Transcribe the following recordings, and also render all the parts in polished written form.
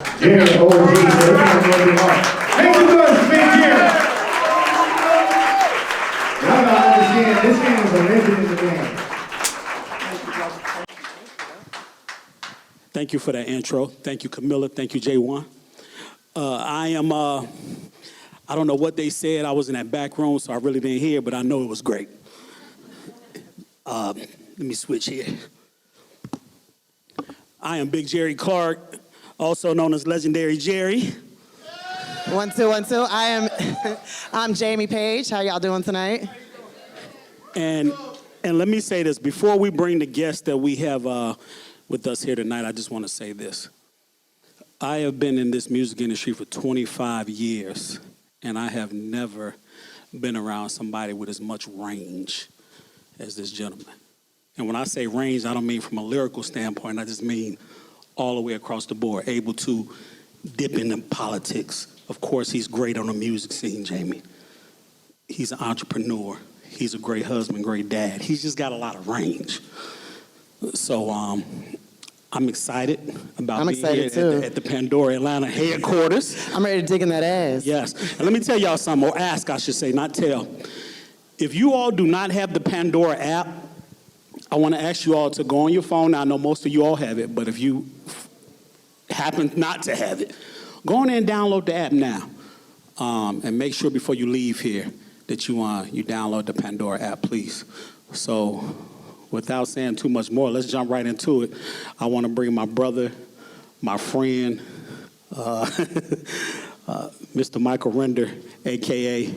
Jerry OG, so this is gonna be hard. Make some noise for Big Jerry. Y'all gotta understand, this man is a legend in the game. Thank you for that intro. Thank you, Camilla. Thank you, J1. I don't know what they said. I was in that back room, so I really didn't hear, but I know it was great. Let me switch here. I am Big Jerry Clark, also known as Legendary Jerry. 1, 2, 1, 2. I'm Jamie Page. How y'all doing tonight? And let me say this, before we bring the guests that we have with us here tonight, I just want to say this. I have been in this music industry for 25 years, and I have never been around somebody with as much range as this gentleman. And when I say range, I don't mean from a lyrical standpoint. I just mean all the way across the board, able to dip into politics. Of course, he's great on the music scene, Jamie. He's an entrepreneur. He's a great husband, great dad. He's just got a lot of range. So I'm excited about being here at the Pandora Atlanta headquarters. I'm ready to dig in that ass. Yes. And let me tell y'all something, or ask, I should say, not tell. If you all do not have the Pandora app, I want to ask you all to go on your phone. Now, I know most of you all have it, but if you happen not to have it, go on and download the app now. And make sure before you leave here that you download the Pandora app, please. So without saying too much more, let's jump right into it. I want to bring my brother, my friend, Mr. Michael Render, a.k.a.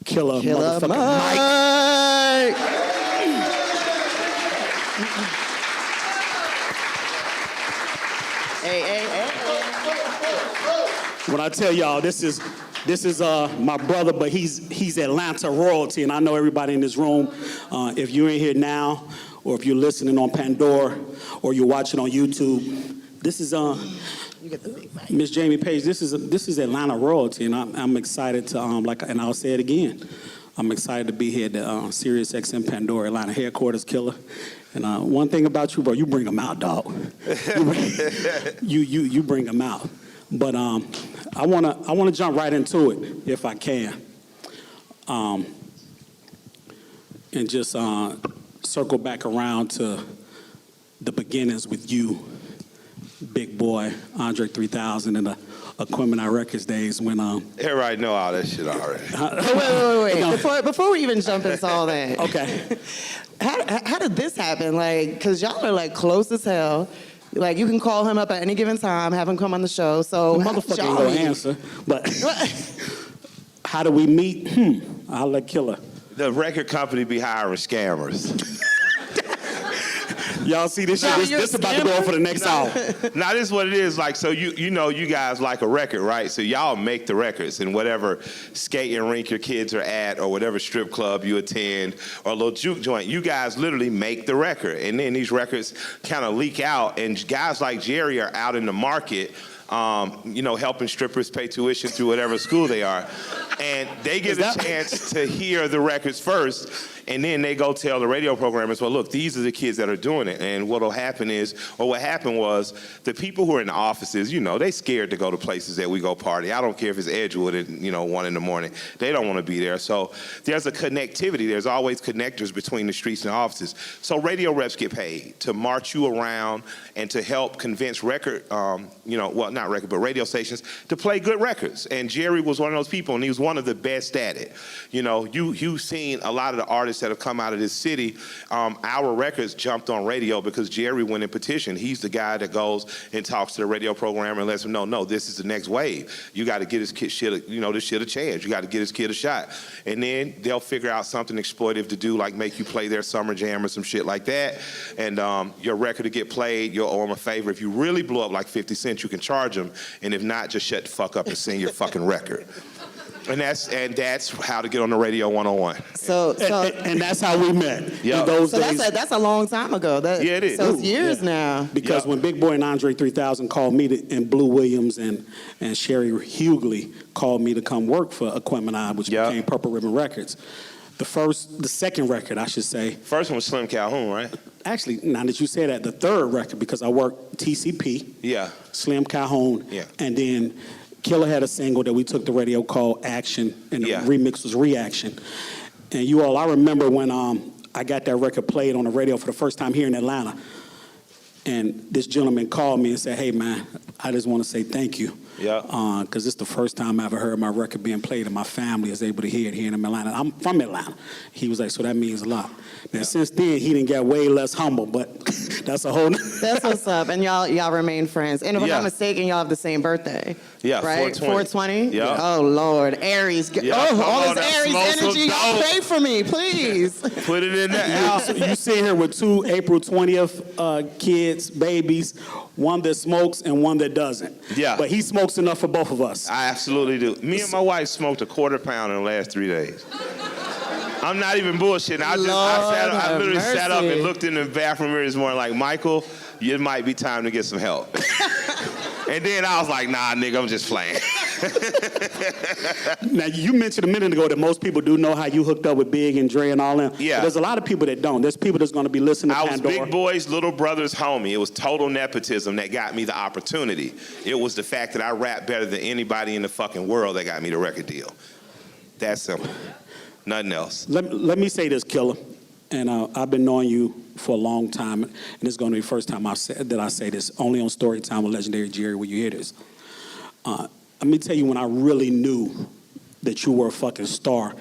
Killer Motherfucking Mike. Hey. When I tell y'all, this is my brother, but he's Atlanta royalty, and I know everybody in this room. If you're in here now, or if you're listening on Pandora, or you're watching on YouTube, this is Miss Jamie Page. This is Atlanta royalty, and I'm excited to and I'll say it again. I'm excited to be here at the Sirius XM Pandora Atlanta headquarters, Killer. And one thing about you, bro, you bring them out, dog. You bring them out. But I wanna jump right into it if I can, and just circle back around to the beginnings with you, Big Boy, Andre 3000, and the Aquemini Records days when Everybody know all that shit already. Wait. Before we even jump into all that, okay. How did this happen? Like, cause y'all are like close as hell. Like, you can call him up at any given time, have him come on the show. So The motherfucker ain't gonna answer. But how do we meet? I'll let Killer. The record company be hiring scammers. Y'all see this shit? This about to go on for the next hour. Now, this is what it is. Like, so you know you guys like a record, right? So y'all make the records in whatever skating rink your kids are at, or whatever strip club you attend, or a little juke joint. You guys literally make the record. And then these records kind of leak out, and guys like Jerry are out in the market, helping strippers pay tuition through whatever school they are. And they get a chance to hear the records first, and then they go tell the radio programmers, well, look, these are the kids that are doing it. And what'll happen is, or what happened was, the people who are in the offices, they scared to go to places that we go party. I don't care if it's Edgewood at, 1 in the morning. They don't want to be there. So there's a connectivity. There's always connectors between the streets and the offices. So radio reps get paid to march you around and to help convince radio stations to play good records. And Jerry was one of those people, and he was one of the best at it. You've seen a lot of the artists that have come out of this city. Our records jumped on radio because Jerry went and petitioned. He's the guy that goes and talks to the radio programmer and lets them know, no, this is the next wave. You got to get this kid this shit a chance. You got to get this kid a shot. And then they'll figure out something exploitive to do, like make you play their summer jam or some shit like that. And your record will get played. You'll owe them a favor. If you really blow up like 50 Cent, you can charge them. And if not, just shut the fuck up and sing your fucking record. And that's how to get on the radio 101. And that's how we met. Yep. Those so days. that's a long time ago. Yeah, it is. So it's years now. Because when Big Boy and Andre 3000 called me and Blue Williams and Sherry Hughley called me to come work for Aquemini, which became Purple Ribbon Records, The second record, I should say. First one was Slim Calhoun, right? Actually, now that you say that, the third record, because I worked TCP, Yeah. Slim Calhoun, Yeah. and then Killer had a single that we took to radio called Action, and the Yeah. remix was Reaction. And you all, I remember when I got that record played on the radio for the first time here in Atlanta, and this gentleman called me and said, "Hey, man, I just want to say thank you." Yeah. Because it's the first time I ever heard my record being played, and my family is able to hear it here in Atlanta. I'm from Atlanta. He was like, so that means a lot. Now, since then, he didn't get way less humble, but that's a whole. That's what's up. And y'all remain friends. And if I'm Yeah. not mistaken, y'all have the same birthday. Yeah, right? 420. Yeah. Oh, Lord. Aries. Yeah, Oh, come all on, this that Aries smoke some energy. Y'all dope. pray for me, please. Put it in there. So you sit here with two April 20th kids, babies, one that smokes and one that doesn't. Yeah. But he smokes enough for both of us. I absolutely do. Me and my wife smoked a quarter pound in the last 3 days. I'm not even bullshitting. I literally have sat up mercy. and looked in the bathroom mirror this morning like, Michael, it might be time to get some help. And then I was like, nah, nigga, I'm just playing. Now, you mentioned a minute ago that most people do know how you hooked up with Big and Dre and all them. Yeah. But there's a lot of people that don't. There's people that's going to be listening to I was Pandora. Big Boy's little brother's homie. It was total nepotism that got me the opportunity. It was the fact that I rap better than anybody in the fucking world that got me the record deal. That simple. Nothing else. Let me say this, Killer, and I've been knowing you for a long time, and it's going to be the first time I say this, only on Storytime with Legendary Jerry will you hear this. Let me tell you when I really knew that you were a fucking star,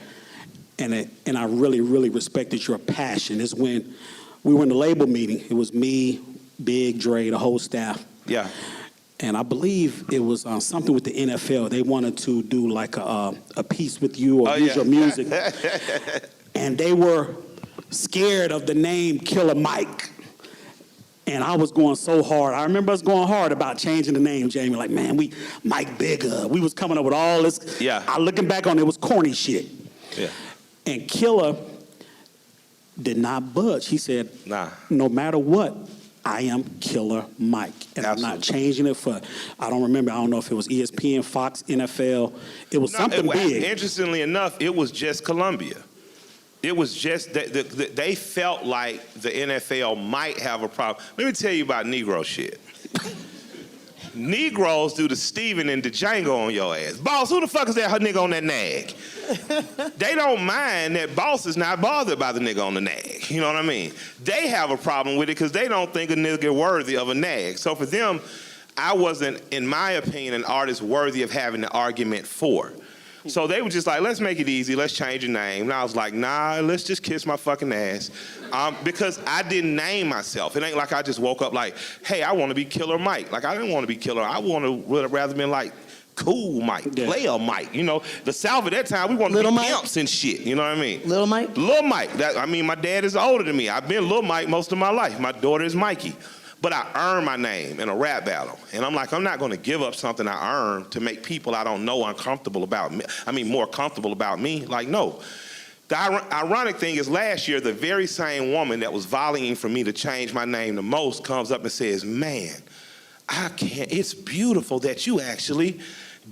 and I really, really respected your passion, is when we were in the label meeting. It was me, Big, Dre, the whole staff. Yeah. And I believe it was something with the NFL. They wanted to do like a piece with you or use your music. And they were scared of the name Killer Mike. And I was going so hard. I remember us going hard about changing the name, Jamie. Like, man, Mike Bigger. We was coming up with all this. Yeah. Looking back on it, it was corny shit. Yeah. And Killer did not budge. He said, Nah. no matter what, I am Killer Mike. And I'm not Absolutely. changing it for, I don't know if it was ESPN, Fox, NFL. It was something big. Interestingly enough, it was just Columbia. It was just that they felt like the NFL might have a problem. Let me tell you about Negro shit. Negroes do the Steven and the Django on your ass. Boss, who the fuck is that nigga on that nag? They don't mind that Boss is not bothered by the nigga on the nag. You know what I mean? They have a problem with it because they don't think a nigga worthy of a nag. So for them, I wasn't, in my opinion, an artist worthy of having an argument for. So they were just like, let's make it easy. Let's change your name. And I was like, nah, let's just kiss my fucking ass. Because I didn't name myself. It ain't like I just woke up like, hey, I want to be Killer Mike. Like, I didn't want to be Killer. I want to rather been like Cool Mike, Yeah. Player Mike. You know, the South at that time, we wanted to Little be Mike? pimps and shit. You know what I mean? Little Mike? Lil Mike. My dad is older than me. I've been Lil Mike most of my life. My daughter is Mikey. But I earned my name in a rap battle. And I'm like, I'm not going to give up something I earned to make people I don't know uncomfortable about me. I mean, more comfortable about me. Like, no. The ironic thing is last year, the very same woman that was volleying for me to change my name the most comes up and says, man, I can't. It's beautiful that you actually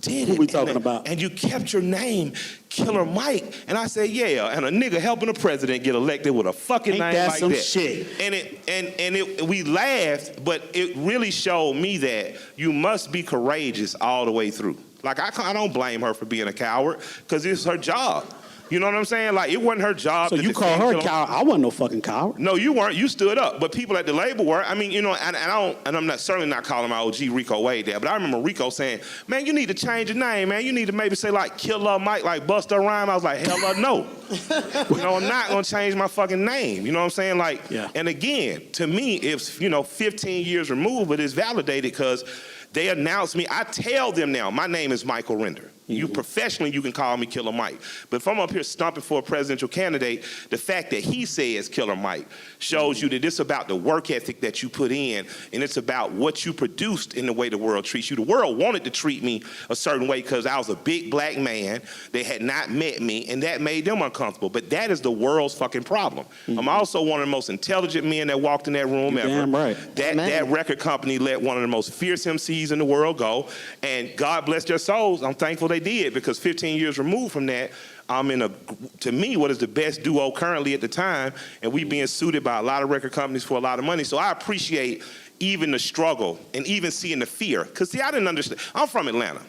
did it. Who we talking about? And you kept your name, Killer Mike. And I said, yeah. And a nigga helping a president get elected with a fucking Ain't name that like some that. shit? And we laughed, but it really showed me that you must be courageous all the way through. Like, I don't blame her for being a coward, because it's her job. You know what I'm saying? Like, it wasn't her job. So to you call defend her a Killer- coward? I wasn't no fucking coward. No, you weren't. You stood up. But people at the label were. I mean, you know, and I'm not certainly not calling my OG Rico Wade there, but I remember Rico saying, man, you need to change your name, man. You need to maybe say like Killer Mike, like Busta Rhymes. I was like, hell no. You know, I'm not gonna change my fucking name. You know what I'm saying? Like, Yeah. And again, to me, it's 15 years removed, but it's validated because they announced me. I tell them now, my name is Michael Render. You professionally, you can call me Killer Mike. But if I'm up here stomping for a presidential candidate, the fact that he says Killer Mike shows you that it's about the work ethic that you put in, and it's about what you produced in the way the world treats you. The world wanted to treat me a certain way because I was a big black man. They had not met me, and that made them uncomfortable. But that is the world's fucking problem. I'm also one of the most intelligent men that walked in that room ever. Damn right. Amen. That record company let one of the most fierce MCs in the world go. And God bless their souls. I'm thankful they did, because 15 years removed from that, I'm in to me, what is the best duo currently at the time, and we being suited by a lot of record companies for a lot of money. So I appreciate even the struggle and even seeing the fear. Because see, I didn't understand. I'm from Atlanta,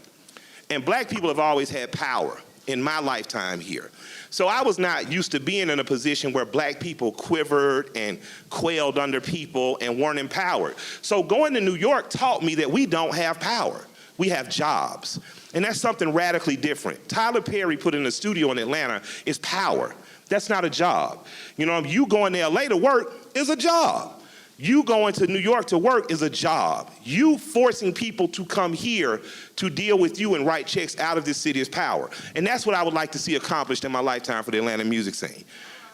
and black people have always had power in my lifetime here. So I was not used to being in a position where black people quivered and quailed under people and weren't empowered. So going to New York taught me that we don't have power. We have jobs. And that's something radically different. Tyler Perry put in a studio in Atlanta is power. That's not a job. You know, you going to LA to work is a job. You going to New York to work is a job. You forcing people to come here to deal with you and write checks out of this city is power. And that's what I would like to see accomplished in my lifetime for the Atlanta music scene.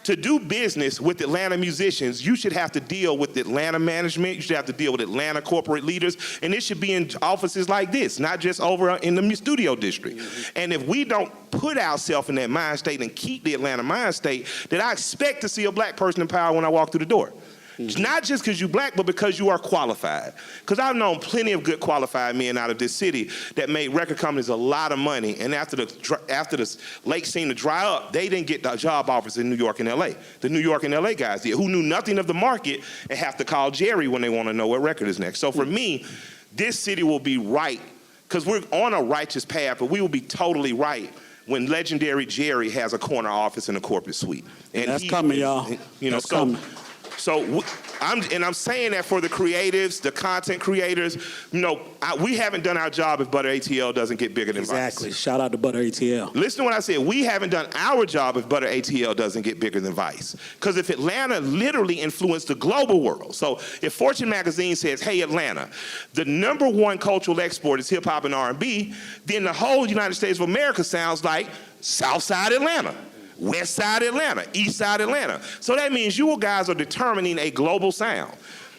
To do business with Atlanta musicians, you should have to deal with Atlanta management, you should have to deal with Atlanta corporate leaders, and it should be in offices like this, not just over in the studio district. And if we don't put ourselves in that mind state and keep the Atlanta mind state, then I expect to see a black person in power when I walk through the door. It's not just because you're black, but because you are qualified. Because I've known plenty of good qualified men out of this city that made record companies a lot of money, and after the lake seemed to dry up, they didn't get the job offers in New York and LA. The New York and LA guys did, who knew nothing of the market and have to call Jerry when they want to know what record is next. So for me, this city will be right, because we're on a righteous path, but we will be totally right when legendary Jerry has a corner office in a corporate suite. And that's coming, y'all. You know, that's coming. So I'm saying that for the creatives, the content creators, you know, we haven't done our job if Butter ATL doesn't get bigger than Vice. Exactly. Shout out to Butter ATL. Listen to what I said. We haven't done our job if Butter ATL doesn't get bigger than Vice. Because if Atlanta literally influenced the global world, so if Fortune magazine says, hey, Atlanta, the #1 cultural export is hip hop and R&B, then the whole United States of America sounds like Southside Atlanta. West Side Atlanta, East Side Atlanta. So that means you guys are determining a global sound.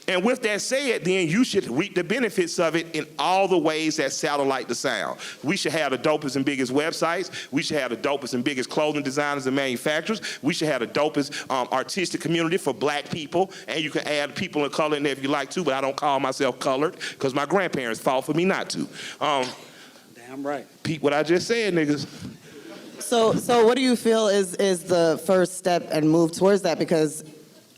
And with that said, then you should reap the benefits of it in all the ways that satellite the sound. We should have the dopest and biggest websites. We should have the dopest and biggest clothing designers and manufacturers. We should have the dopest artistic community for black people. And you can add people of color in there if you like to, but I don't call myself colored because my grandparents fought for me not to. Damn right. Peep what I just said, niggas. So what do you feel is the first step and move towards that? Because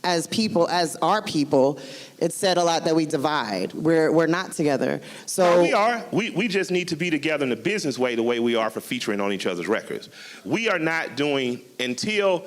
as people, as our people, it's said a lot that we divide. We're not together. So we are. We just need to be together in the business way, the way we are for featuring on each other's records. We are not doing until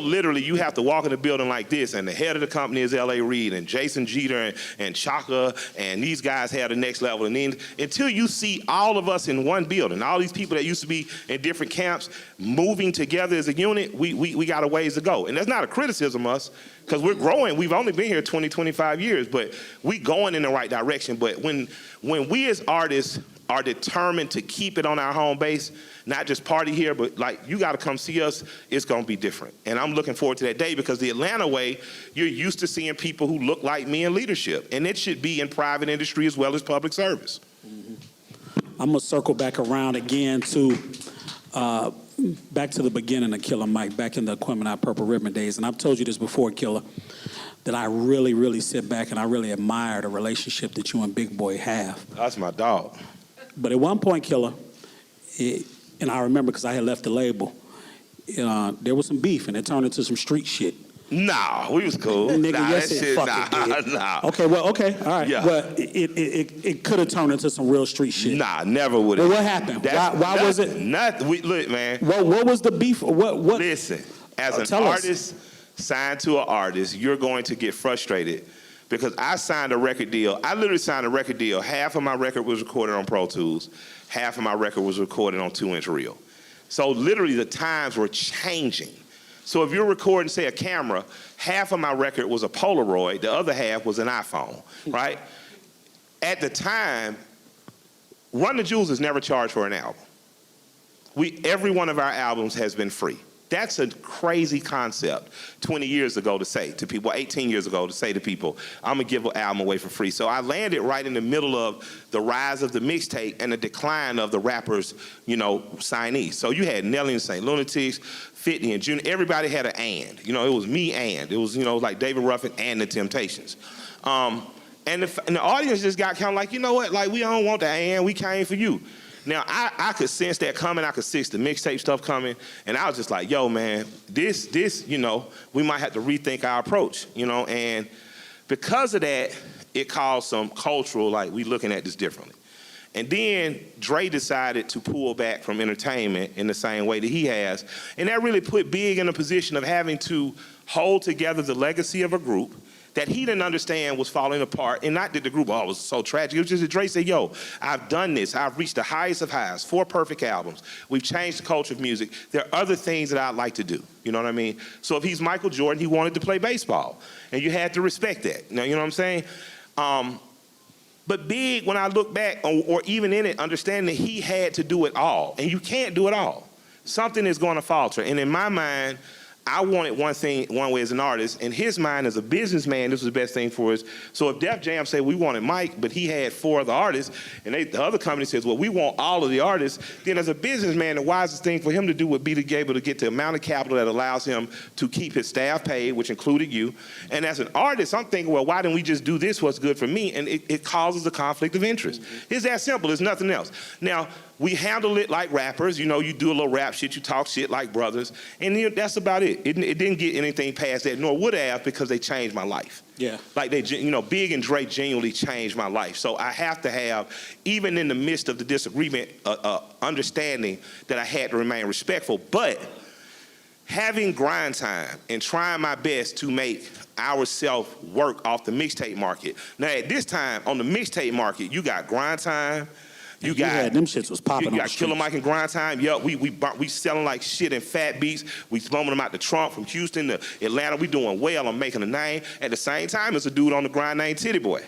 literally you have to walk in a building like this and the head of the company is L.A. Reid and Jason Jeter and Chaka and these guys have the next level. And then until you see all of us in one building, all these people that used to be in different camps moving together as a unit, we got a ways to go. And that's not a criticism of us, because we're growing. We've only been here 20, 25 years, but we going in the right direction. But when we as artists are determined to keep it on our home base, not just party here, but like, you gotta come see us, it's gonna be different. And I'm looking forward to that day, because the Atlanta way, you're used to seeing people who look like me in leadership. And it should be in private industry as well as public service. I'm gonna circle back around again to back to the beginning of Killer Mike, back in the Aquemini Purple Ribbon days. And I've told you this before, Killer, that I really, really sit back and I really admire the relationship that you and Big Boy have. That's my dog. But at one point, Killer, and I remember because I had left the label, there was some beef and it turned into some street shit. Nah, we was cool. Nigga, nah, yes, that it shit, fucking did. nah. Okay, well, okay, all right. Yeah. Well, it could have turned into some real street shit. Nah, never would have. Well, what happened? Why was it? Nothing. Look, man. What was the beef? What? Listen, as an tell us. artist signed to an artist, you're going to get frustrated because I signed a record deal. I literally signed a record deal. Half of my record was recorded on Pro Tools. Half of my record was recorded on 2-inch reel. So literally the times were changing. So if you're recording, say, a camera, half of my record was a Polaroid, the other half was an iPhone, right? At the time, Run the Jewels has never charged for an album. Every one of our albums has been free. That's a crazy concept 20 years ago to say to people, 18 years ago to say to people, I'm gonna give an album away for free. So I landed right in the middle of the rise of the mixtape and the decline of the rappers, signees. So you had Nelly and St. Lunatics, 50 and Junior, everybody had an and. It was me and. It was, like David Ruffin and the Temptations. And the audience just got kind of like, you know what? Like, we don't want that, and we came for you. Now, I could sense that coming. I could sense the mixtape stuff coming. And I was just like, yo, man, this, you know, we might have to rethink our approach, you know. And because of that, it caused some cultural, like, we looking at this differently. And then Dre decided to pull back from entertainment in the same way that he has. And that really put Big in a position of having to hold together the legacy of a group that he didn't understand was falling apart. And not that the group, oh, it was so tragic. It was just that Dre said, yo, I've done this. I've reached the highest of highs, 4 perfect albums. We've changed the culture of music. There are other things that I'd like to do. You know what I mean? So if he's Michael Jordan, he wanted to play baseball. And you had to respect that. Now, you know what I'm saying? But Big, when I look back, or even in it, understanding that he had to do it all. And you can't do it all. Something is going to falter. And in my mind, I wanted one thing, one way as an artist. In his mind, as a businessman, this was the best thing for us. So if Def Jam said we wanted Mike, but he had 4 other artists, and the other company says, well, we want all of the artists, then as a businessman, the wisest thing for him to do would be to be able to get the amount of capital that allows him to keep his staff paid, which included you. And as an artist, I'm thinking, well, why didn't we just do this, what's good for me? And it causes a conflict of interest. It's that simple. It's nothing else. Now, we handle it like rappers. You know, you do a little rap shit, you talk shit like brothers, and that's about it. It didn't get anything past that, nor would have, because they changed my life. Yeah. Like you know, Big and Dre genuinely changed my life. So I have to have, even in the midst of the disagreement, understanding that I had to remain respectful. But having grind time and trying my best to make ourselves work off the mixtape market. Now at this time, on the mixtape market, you got grind time. You got them shits was popping on You the got Killer streets. Mike and Grind Time. Yeah, we selling like shit in fat beats. We bumming them out the trunk from Houston to Atlanta. We doing well. I'm making a name. At the same time, there's a dude on the grind named Titty Boy.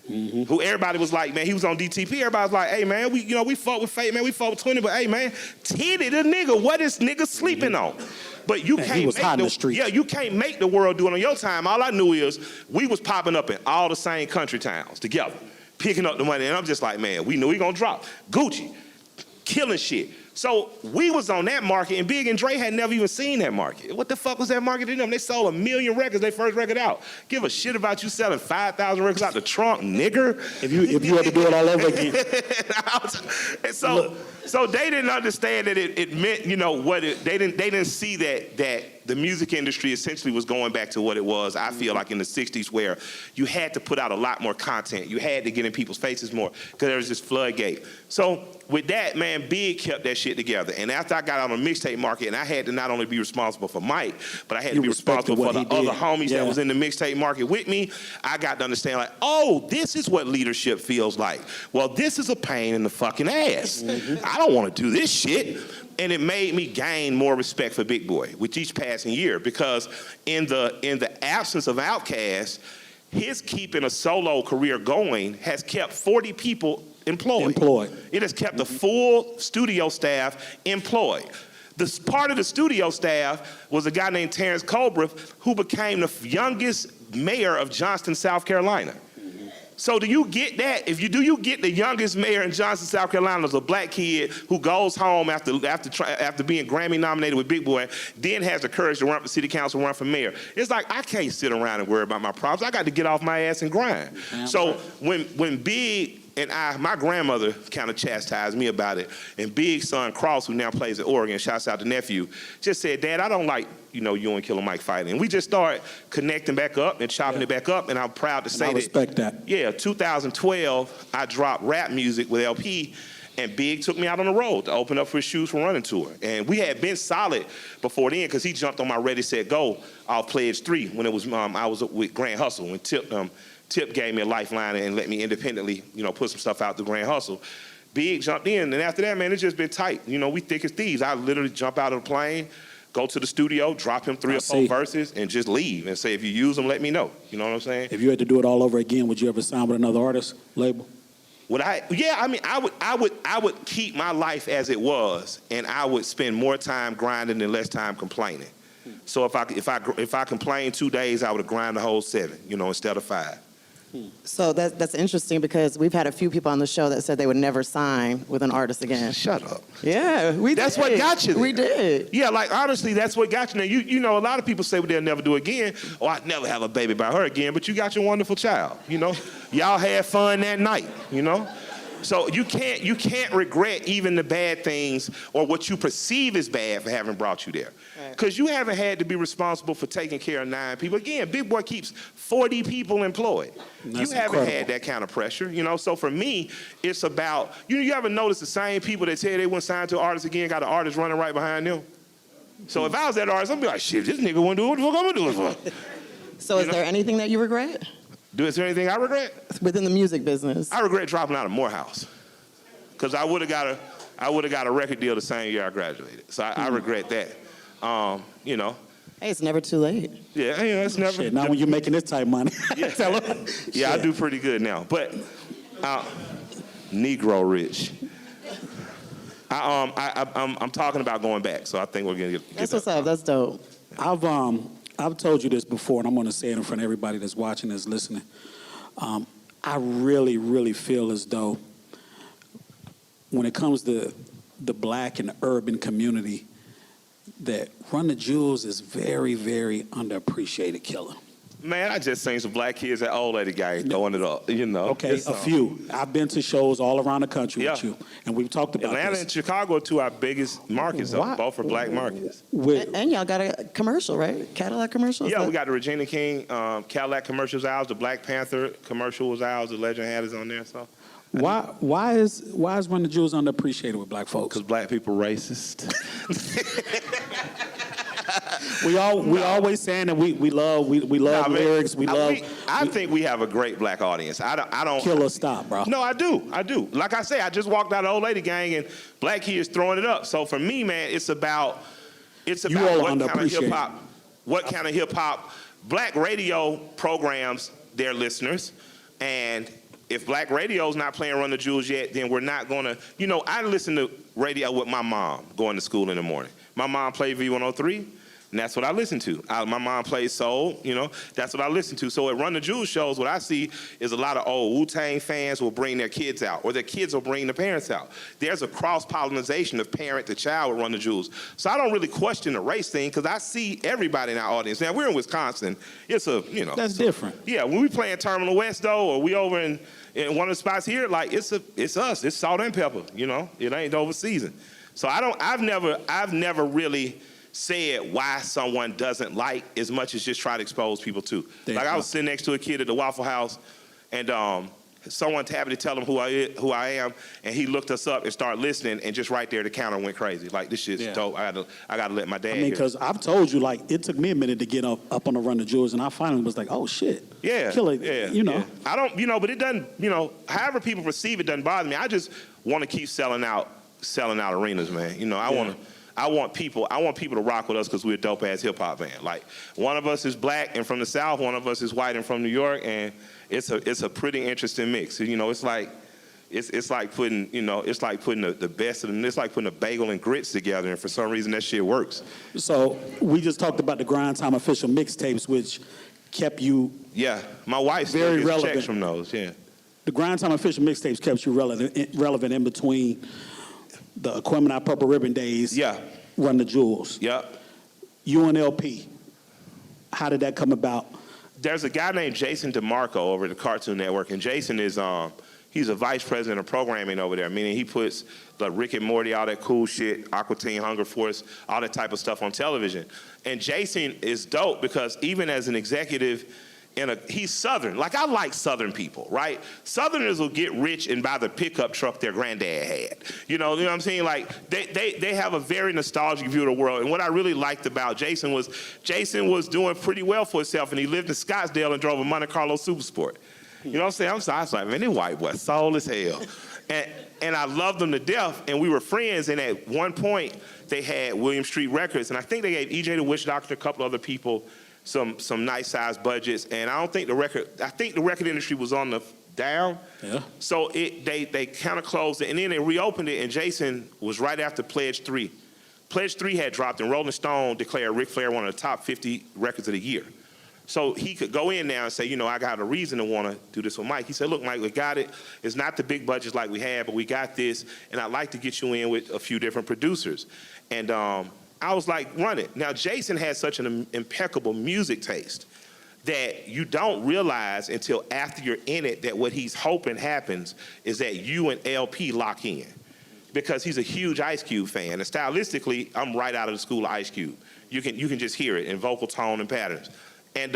Who everybody was like, man, he was on DTP. Everybody was like, hey, man, we fought with Fate, man. We fought with 20, but hey, man, Titty the nigga. What is nigga sleeping on? But you can't he was make hot in the streets. Yeah, you can't make the world do it on your time. All I knew is we was popping up in all the same country towns together, picking up the money. And I'm just like, man, we knew we gonna drop. Gucci, killing shit. So we was on that market, and Big and Dre had never even seen that market. What the fuck was that market to them? They sold 1 million records, their first record out. Give a shit about you selling 5,000 records out the trunk, nigger. If you had to do it all over again. And so they didn't understand that it meant, you know, what they didn't see that the music industry essentially was going back to what it was, I feel like in the 60s, where you had to put out a lot more content. You had to get in people's faces more, because there was this floodgate. So with that, man, Big kept that shit together. And after I got out on the mixtape market, and I had to not only be responsible for Mike, but I had to be responsible for the other homies that was in the mixtape market with me, I got to understand, like, oh, this is what leadership feels like. Well, this is a pain in the fucking ass. I don't want to do this shit. And it made me gain more respect for Big Boy with each passing year, because in the absence of Outkast, his keeping a solo career going has kept 40 people employed. It has kept the full studio staff employed. The part of the studio staff was a guy named Terrence Colbreth, who became the youngest mayor of Johnston, South Carolina. So do you get that? If you do, you get the youngest mayor in Johnston, South Carolina, is a black kid who goes home after being Grammy nominated with Big Boy, then has the courage to run for city council, run for mayor. It's like, I can't sit around and worry about my problems. I got to get off my ass and grind. So when Big and my grandmother kind of chastised me about it, and Big's son Cross, who now plays at Oregon, shouts out to nephew, just said, Dad, I don't like, you know, you and Killer Mike fighting. And we just started connecting back up and chopping it back up, and I'm proud to say I respect that. Yeah, 2012, I dropped Rap Music with LP, and Big took me out on the road to open up for his Shoes for Running tour. And we had been solid before then, because he jumped on my Ready, Set, Go off Pledge 3 when it was I was with Grand Hustle, when Tip gave me a lifeline and let me independently, you know, put some stuff out to Grand Hustle. Big jumped in, and after that, man, it's just been tight. You know, we thick as thieves. I literally jump out of the plane, go to the studio, drop him 3 or 4 verses, and just leave and say, if you use them, let me know. You know what I'm saying? If you had to do it all over again, would you ever sign with another artist label? Would I? Yeah, I mean, I would keep my life as it was, and I would spend more time grinding and less time complaining. So if I complained 2 days, I would have grind the whole 7, you know, instead of 5. So that's interesting because we've had a few people on the show that said they would never sign with an artist again. Shut up. Yeah, we That's did. what got you there. We did. Yeah, like honestly, that's what got you there. You know, a lot of people say they'll never do it again, or I'd never have a baby by her again, but you got your wonderful child, you know? Y'all had fun that night, you know? So you can't regret even the bad things or what you perceive as bad for having brought you there. Because you haven't had to be responsible for taking care of 9 people. Again, Big Boy keeps 40 people employed. That's You haven't incredible. had that kind of pressure, you know? So for me, it's about, you ever notice the same people that tell you they wouldn't sign to an artist again, got an artist running right behind them? So if I was that artist, I'd be like, shit, this nigga wouldn't do it, what the fuck I'm gonna do it for? So is You know? there anything that you regret Is there anything I regret? within the music business? I regret dropping out of Morehouse. Because I would have got a record deal the same year I graduated. So I regret that. You know, Hey, it's never too late. yeah, you know, it's never. Shit, now when you're making this type money, tell her. Yeah, I do pretty good now. But Negro rich. I'm talking about going back, so I think we're gonna get That's back. what's up. That's dope. I've told you this before, and I'm going to say it in front of everybody that's watching, that's listening. I really, really feel as though when it comes to the black and urban community, that Run the Jewels is very, very underappreciated killer. Man, I just seen some black kids at old lady gang throwing it up, you know. Okay, It's, a few. I've been to shows all around the country with Yeah. you, and we've talked about Atlanta this. and Chicago are two our biggest markets, though. Why- Both are black markets. And y'all got a commercial, right? Cadillac commercial? Yeah, we got the Regina King Cadillac commercial was ours, the Black Panther commercial was ours, the Legend Hat is on there, so. Why is Run the Jewels underappreciated with black folks? Because black people racist. We always saying that we love Nah, man, lyrics, I think we have a great black audience. I don't. Killer stop, bro. No, I do. Like I say, I just walked out of Old Lady Gang and black kids throwing it up. So for me, man, it's about all what kind of underappreciated. hip hop, kind of hip hop, black radio programs their listeners, and if black radio's not playing Run the Jewels yet, then we're not gonna. You know, I listen to radio with my mom going to school in the morning. My mom played V103. And that's what I listen to. My mom plays soul, you know. That's what I listen to. So at Run the Jewels shows, what I see is a lot of old Wu-Tang fans will bring their kids out, or their kids will bring the parents out. There's a cross-pollination of parent to child with Run the Jewels. So I don't really question the race thing because I see everybody in our audience. Now, we're in Wisconsin. It's a, you know. That's different. Yeah, when we play in Terminal West, though, or we over in one of the spots here, like, it's us. It's salt and pepper, you know. It ain't over season. So I've never really said why someone doesn't like as much as just try to expose people to. There Like you I go. was sitting next to a kid at the Waffle House, and someone tapped me to tell him who I am, and he looked us up and started listening, and just right there the counter went crazy. Like, this shit's Yeah. dope. I gotta let my dad I mean, hear. because I've told you, like, it took me a minute to get up on the Run the Jewels, and I finally was like, oh shit, Yeah, killer, yeah, you know. yeah. I don't, you know, but it doesn't, you know, however people perceive it doesn't bother me. I just want to keep selling out arenas, man. You know, I want people to rock with us because we're a dope ass hip hop band. Like, one of us is black and from the South, one of us is white and from New York, and it's a pretty interesting mix. You know, it's like putting, you know, it's like putting the best of them. It's like putting a bagel and grits together, and for some reason that shit works. So we just talked about the Grind Time official mixtapes, which kept you. Yeah, my wife still Very gets relevant. checks from those. Yeah. The Grind Time official mixtapes kept you relevant in between the Aquemini Purple Ribbon days. Yeah. Run the Jewels. Yep. UNLP. How did that come about? There's a guy named Jason DeMarco over at the Cartoon Network, and Jason is he's a vice president of programming over there, meaning he puts the Rick and Morty, all that cool shit, Aqua Teen, Hunger Force, all that type of stuff on television. And Jason is dope because even as an executive, he's Southern. Like, I like Southern people, right? Southerners will get rich and buy the pickup truck their granddad had. You know what I'm saying? Like, they have a very nostalgic view of the world. And what I really liked about Jason was doing pretty well for himself, and he lived in Scottsdale and drove a Monte Carlo Supersport. You know what I'm saying? I was like, man, this white boy soul as hell. And I loved them to death, and we were friends, and at one point, they had William Street Records, and I think they gave EJ the Witch Doctor, a couple other people, some nice sized budgets, and I think the record industry was on the down. Yeah. So they kind of closed it, and then they reopened it, and Jason was right after Pledge 3. Pledge 3 had dropped, and Rolling Stone declared Ric Flair one of the top 50 records of the year. So he could go in now and say, you know, I got a reason to want to do this with Mike. He said, look, Mike, we got it. It's not the big budgets like we had, but we got this, and I'd like to get you in with a few different producers. And I was like, run it. Now, Jason has such an impeccable music taste that you don't realize until after you're in it that what he's hoping happens is that you and LP lock in. Because he's a huge Ice Cube fan. And stylistically, I'm right out of the school of Ice Cube. You can just hear it in vocal tone and patterns. And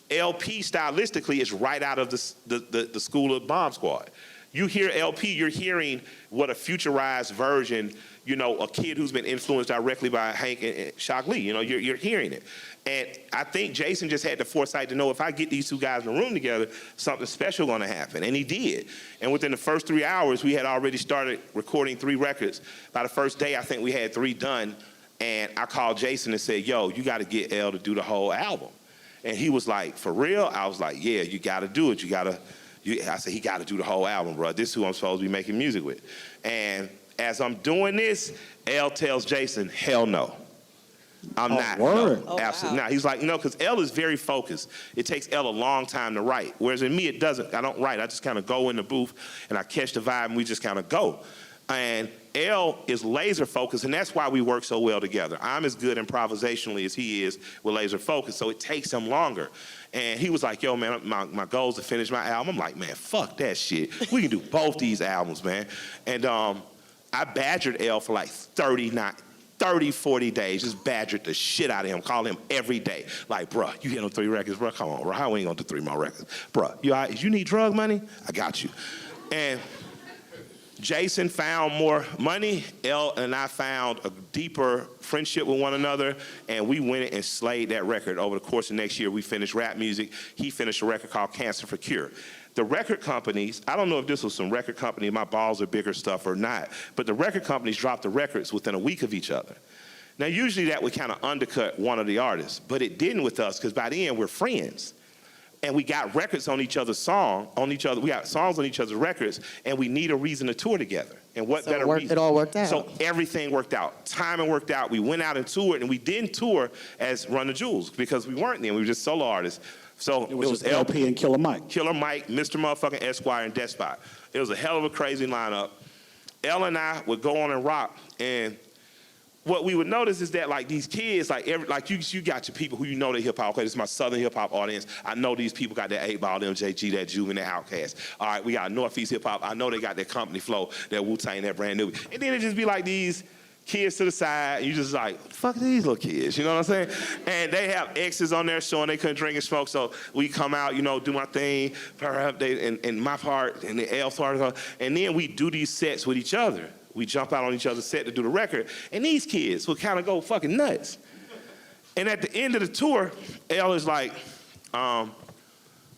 LP stylistically is right out of the school of Bomb Squad. You hear LP, you're hearing what a futurized version, you know, a kid who's been influenced directly by Hank and Shock Lee. You know, you're hearing it. And I think Jason just had the foresight to know if I get these two guys in the room together, something special gonna happen. And he did. And within the first 3 hours, we had already started recording 3 records. By the first day, I think we had 3 done. And I called Jason and said, yo, you gotta get L to do the whole album. And he was like, for real? I was like, yeah, you gotta do it. I said, he gotta do the whole album, bro. This is who I'm supposed to be making music with. And as I'm doing this, L tells Jason, hell no. I'm not. word. No, absolutely not. He's like, no, because L is very focused. It takes L a long time to write. Whereas in me, it doesn't. I don't write. I just kind of go in the booth and I catch the vibe and we just kind of go. And L is laser focused, and that's why we work so well together. I'm as good improvisationally as he is with laser focus, so it takes him longer. And he was like, yo, man, my goal is to finish my album. I'm like, man, fuck that shit. We can do both these albums, man. And I badgered L for like 30, 40 days, just badgered the shit out of him, called him every day. Like, bruh, you hit on 3 records, bruh, come on, bruh, how we ain't gonna do 3 more records? Bruh, you all right? You need drug money? I got you. And Jason found more money. L and I found a deeper friendship with one another, and we went and slayed that record. Over the course of next year, we finished Rap Music. He finished a record called Cancer for Cure. The record companies, I don't know if this was some record company, my balls are bigger stuff or not, but the record companies dropped the records within a week of each other. Now, usually that would kind of undercut one of the artists, but it didn't with us, because by then we're friends. And we got records on each other's we got songs on each other's records, and we need a reason to tour together. And what So better reason? it all worked out. So everything worked out. Timing worked out. We went out and toured, and we didn't tour as Run the Jewels because we weren't then. We were just solo artists. So It was just LP and Killer Mike. Killer Mike, Mr. Motherfucking Esquire, and Despot. It was a hell of a crazy lineup. L and I would go on and rock, and what we would notice is that like these kids, you got your people who you know they hip hop. Okay, this is my Southern hip hop audience. I know these people got that 8 Ball, MJG, that Juve, and that Outkast. All right, we got Northeast hip hop. I know they got that Company Flow, that Wu-Tang, that Brand New. And then it just be like these kids to the side, and you just like, fuck these little kids, you know what I'm saying? And they have exes on there showing they couldn't drink and smoke, so we come out, you know, do my thing, power update, and my part, and the L part, and then we do these sets with each other. We jump out on each other's set to do the record, and these kids will kind of go fucking nuts. And at the end of the tour, L is like,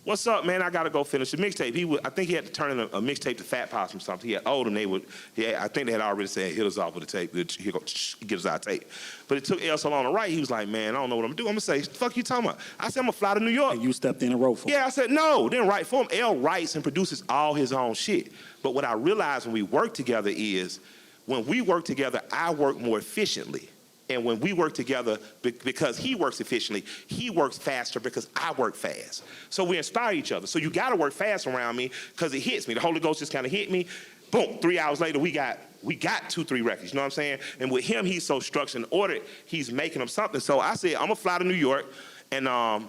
what's up, man? I gotta go finish the mixtape. I think he had to turn in a mixtape to Fat Pops or something. He had owed him. I think they had already said, hit us off with a tape. Here go, get us our tape. But it took L so long to write. He was like, man, I don't know what I'm gonna do. I'm gonna say, fuck you talking about? I said, I'm gonna fly to New York. And you stepped in and wrote for him. Yeah, I said, no, didn't write for him. L writes and produces all his own shit. But what I realized when we work together is, when we work together, I work more efficiently. And when we work together, because he works efficiently, he works faster because I work fast. So we inspire each other. So you gotta work fast around me because it hits me. The Holy Ghost just kind of hit me. Boom, 3 hours later, we got 2, 3 records, you know what I'm saying? And with him, he's so structured and ordered, he's making them something. So I said, I'm gonna fly to New York, and I'm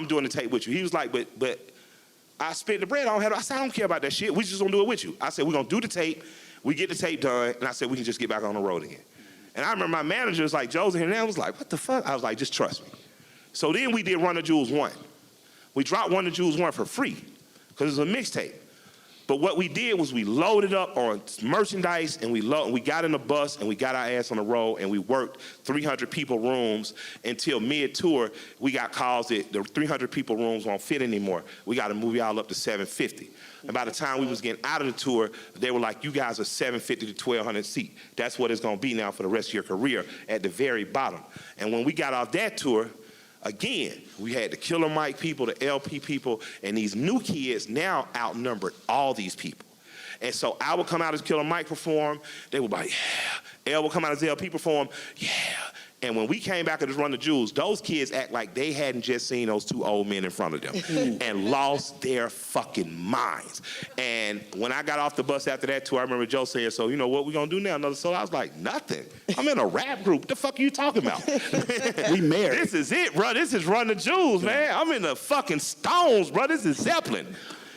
doing the tape with you. He was like, but I spent the bread, I said, I don't care about that shit. We just gonna do it with you. I said, we're gonna do the tape. We get the tape done, and I said, we can just get back on the road again. And I remember my manager was like, Josie, and I was like, what the fuck? I was like, just trust me. So then we did Run the Jewels 1. We dropped Run the Jewels 1 for free, because it was a mixtape. But what we did was we loaded up on merchandise, and we got in the bus, and we got our ass on the road, and we worked 300 people rooms until mid-tour. We got calls that the 300 people rooms won't fit anymore. We got to move y'all up to 750. And by the time we was getting out of the tour, they were like, you guys are 750 to 1,200 seat. That's what it's gonna be now for the rest of your career at the very bottom. And when we got off that tour, again, we had the Killer Mike people, the LP people, and these new kids now outnumbered all these people. And so I would come out as Killer Mike perform, they would be like, yeah. L would come out as LP perform, yeah. And when we came back to this Run the Jewels, those kids act like they hadn't just seen those two old men in front of them and lost their fucking minds. And when I got off the bus after that tour, I remember Joe saying, so you know what we gonna do now? Another solo? I was like, nothing. I'm in a rap group. What the fuck are you talking about? We married. This is it, bro. This is Run the Jewels, man. I'm in the fucking Stones, bro. This is Zeppelin.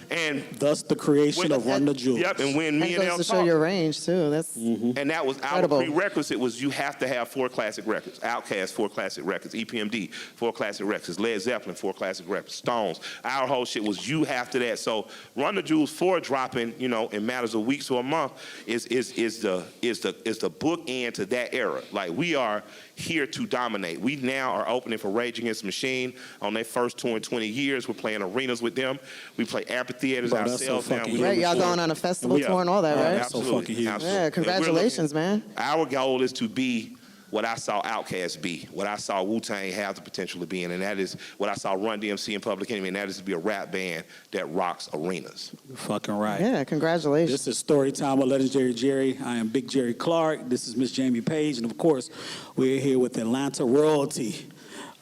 And thus the creation of Run the Jewels. Yep, and when me That and goes them to show talked, your range too. That's and that was our incredible. prerequisite was you have to have 4 classic records. Outkast, 4 classic records. EPMD, 4 classic records. Led Zeppelin, 4 classic records. Stones. Our whole shit was you have to that. So Run the Jewels 4 dropping, you know, in matters of weeks or a month is the bookend to that era. Like we are here to dominate. We now are opening for Rage Against the Machine on their first tour in 20 years. We're playing arenas with them. We play amphitheaters Bro, that's so ourselves now. fucking right. Y'all Sure. going on a festival Yeah. tour and all that, right? That's so fucking huge. Absolutely. Yeah, congratulations, man. Our goal is to be what I saw Outkast be, what I saw Wu-Tang have the potential to be in, and that is what I saw Run DMC and Public Enemy, and that is to be a rap band that rocks arenas. You're fucking right. Yeah, congratulations. This is Story Time with Legendary Jerry. I am Big Jerry Clark. This is Miss Jamie Page. And, of course, we're here with Atlanta royalty,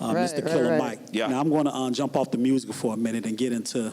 Mr. Killer right. Mike. Yeah. Now, I'm going to jump off the music for a minute and get into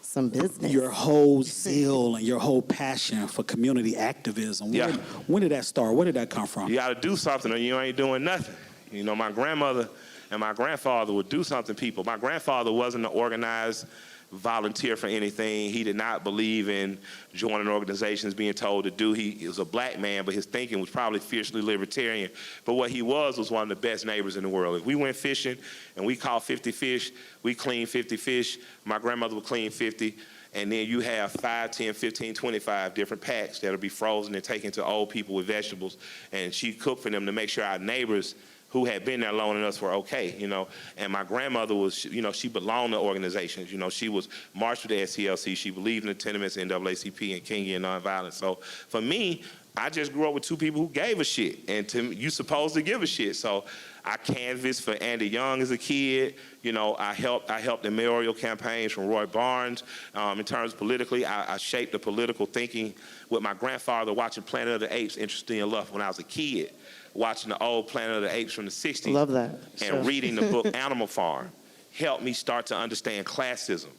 Some business. your whole zeal and your whole passion for community activism. Yeah. When did that start? Where did that come from? You got to do something or you ain't doing nothing. You know, my grandmother and my grandfather would do something, people. My grandfather wasn't an organized volunteer for anything. He did not believe in joining organizations, being told to do. He was a black man, but his thinking was probably fiercely libertarian. But what he was one of the best neighbors in the world. If we went fishing and we caught 50 fish, we cleaned 50 fish. My grandmother would clean 50. And then you have 5, 10, 15, 25 different packs that'll be frozen and taken to old people with vegetables. And she cooked for them to make sure our neighbors who had been there longer than us were okay, you know. And my grandmother was, you know, she belonged to organizations. You know, she was marched with the SCLC. She believed in the tenements, NAACP, and Kingi and nonviolence. So for me, I just grew up with 2 people who gave a shit. And to me, you supposed to give a shit. So I canvassed for Andy Young as a kid. You know, I helped the mayoral campaigns from Roy Barnes. In terms of politically, I shaped the political thinking with my grandfather watching Planet of the Apes, interestingly enough, when I was a kid, watching the old Planet of the Apes from the 60s. Love that. And Sure. reading the book Animal Farm helped me start to understand classism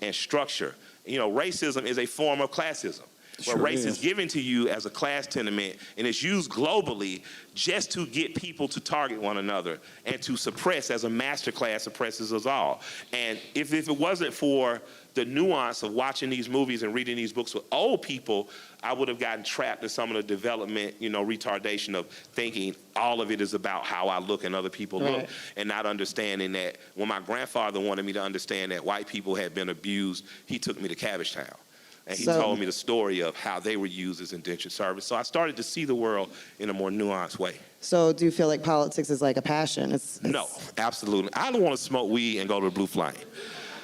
and structure. You know, racism is a form of classism. Where Sure race is. is given to you as a class tenement and it's used globally just to get people to target one another and to suppress as a master class suppresses us all. And if it wasn't for the nuance of watching these movies and reading these books with old people, I would have gotten trapped in some of the development, you know, retardation of thinking all of it is about how I look and other people look, Right. and not understanding that when my grandfather wanted me to understand that white people had been abused, he took me to Cabbagetown. And he So- told me the story of how they were used as indentured service. So I started to see the world in a more nuanced way. So do you feel like politics is like a passion? No, absolutely. I don't want to smoke weed and go to the Blue Flame.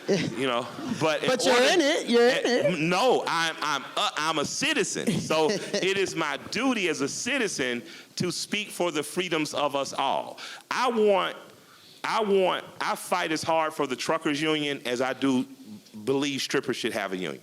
You know, but But you're in it. You're in it. No, I'm a citizen. So it is my duty as a citizen to speak for the freedoms of us all. I fight as hard for the truckers union as I do believe strippers should have a union.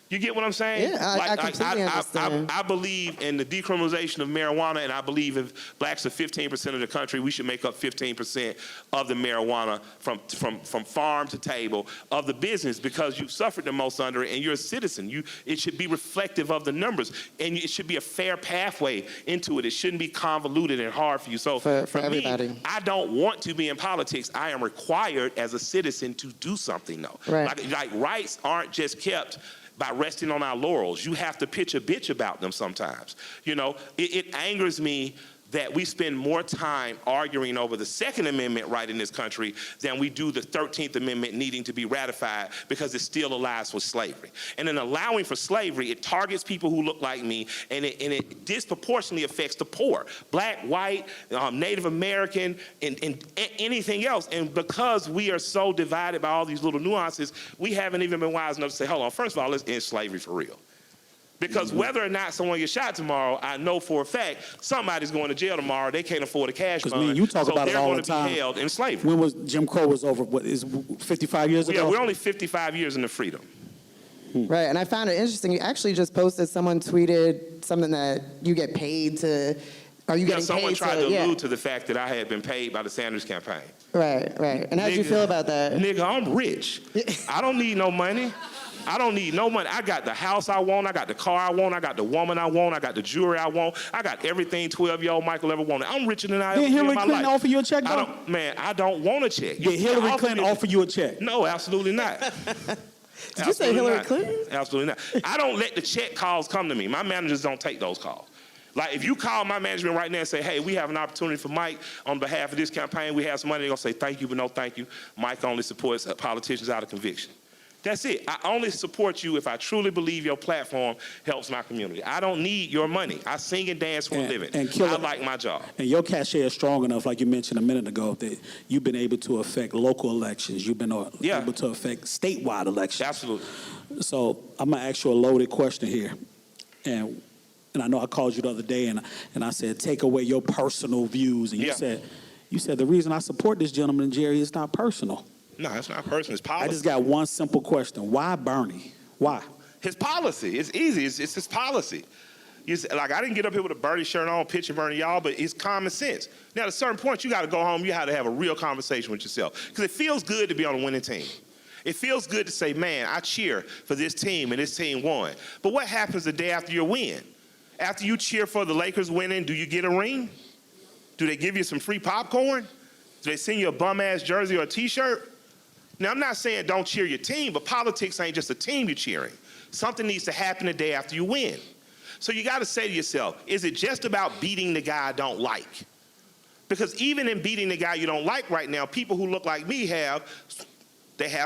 You get what I'm saying? Yeah, I completely understand. I believe in the decriminalization of marijuana, and I believe if blacks are 15% of the country, we should make up 15% of the marijuana from farm to table of the business because you've suffered the most under it, and you're a citizen. It should be reflective of the numbers, and it should be a fair pathway into it. It shouldn't be convoluted and hard for you. So For me, everybody. I don't want to be in politics. I am required as a citizen to do something, though. Right. Like rights aren't just kept by resting on our laurels. You have to pitch a bitch about them sometimes. You know, it angers me that we spend more time arguing over the Second Amendment right in this country than we do the 13th Amendment needing to be ratified because it still allows for slavery. And in allowing for slavery, it targets people who look like me, and it disproportionately affects the poor, black, white, Native American, and anything else. And because we are so divided by all these little nuances, we haven't even been wise enough to say, hold on, first of all, let's end slavery for real. Because whether or not someone gets shot tomorrow, I know for a fact somebody's going to jail tomorrow. They can't afford a cash Because fund. me and you talk so about it they're all going the to time. be held in slavery. When was Jim Crow was over? What is 55 years ago? Yeah, we're only 55 years into freedom. Right, and I found it interesting. You actually just posted, someone tweeted something that you get paid to Are you Now, getting someone paid tried to? to Yeah. allude to the fact that I had been paid by the Sanders campaign. Right. And how did you Nigga, feel about that? Nigga, I'm rich. I don't need no money. I don't need no money. I got the house I want. I got the car I want. I got the woman I want. I got the jewelry I want. I got everything 12-year-old Michael ever wanted. I'm richer than I ever Did been in Hillary my Clinton life. offer you a check, though? I don't want a check. Did Hillary Clinton offer you a check? No, absolutely not. Did you say Hillary Clinton? Absolutely not. I don't let the check calls come to me. My managers don't take those calls. Like, if you call my management right now and say, hey, we have an opportunity for Mike on behalf of this campaign, we have some money, they're going to say thank you, but no thank you. Mike only supports politicians out of conviction. That's it. I only support you if I truly believe your platform helps my community. I don't need your money. I sing and dance for a living. I like my job. And your cachet is strong enough, like you mentioned a minute ago, that you've been able to affect local elections. You've been able to affect statewide elections. Absolutely. So I'm going to ask you a loaded question here. And I know I called you the other day and I said, take away your personal views. And you said the reason I support this gentleman, Jerry, is not personal. No, it's not personal. It's policy. I just got one simple question. Why Bernie? Why? His policy. It's easy. It's his policy. Like, I didn't get up here with a Bernie shirt on, pitching Bernie, y'all, but it's common sense. Now, at a certain point, you got to go home. You have to have a real conversation with yourself. Because it feels good to be on a winning team. It feels good to say, man, I cheer for this team, and this team won. But what happens the day after you win? After you cheer for the Lakers winning, do you get a ring? Do they give you some free popcorn? Do they send you a bum-ass jersey or a T-shirt? Now, I'm not saying don't cheer your team, but politics ain't just a team you're cheering. Something needs to happen the day after you win. So you got to say to yourself, is it just about beating the guy I don't like? Because even in beating the guy you don't like right now, people who look like me have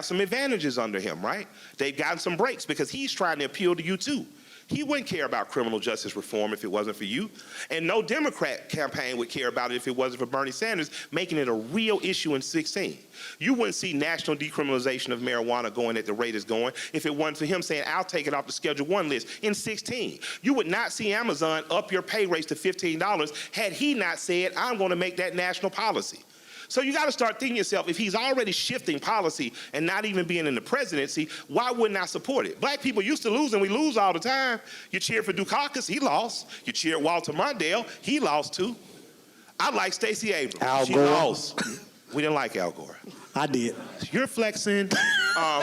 some advantages under him, right? They've gotten some breaks because he's trying to appeal to you too. He wouldn't care about criminal justice reform if it wasn't for you. And no Democrat campaign would care about it if it wasn't for Bernie Sanders making it a real issue in 2016. You wouldn't see national decriminalization of marijuana going at the rate it's going if it wasn't for him saying, I'll take it off the Schedule 1 list in 2016. You would not see Amazon up your pay rates to $15 had he not said, I'm going to make that national policy. So you got to start thinking yourself, if he's already shifting policy and not even being in the presidency, why wouldn't I support it? Black people used to lose, and we lose all the time. You cheered for Dukakis, he lost. You cheered Walter Mondale, he lost too. I like Stacey Abrams. Al She Gore. lost. We didn't like Al Gore. I did. You're flexing. Al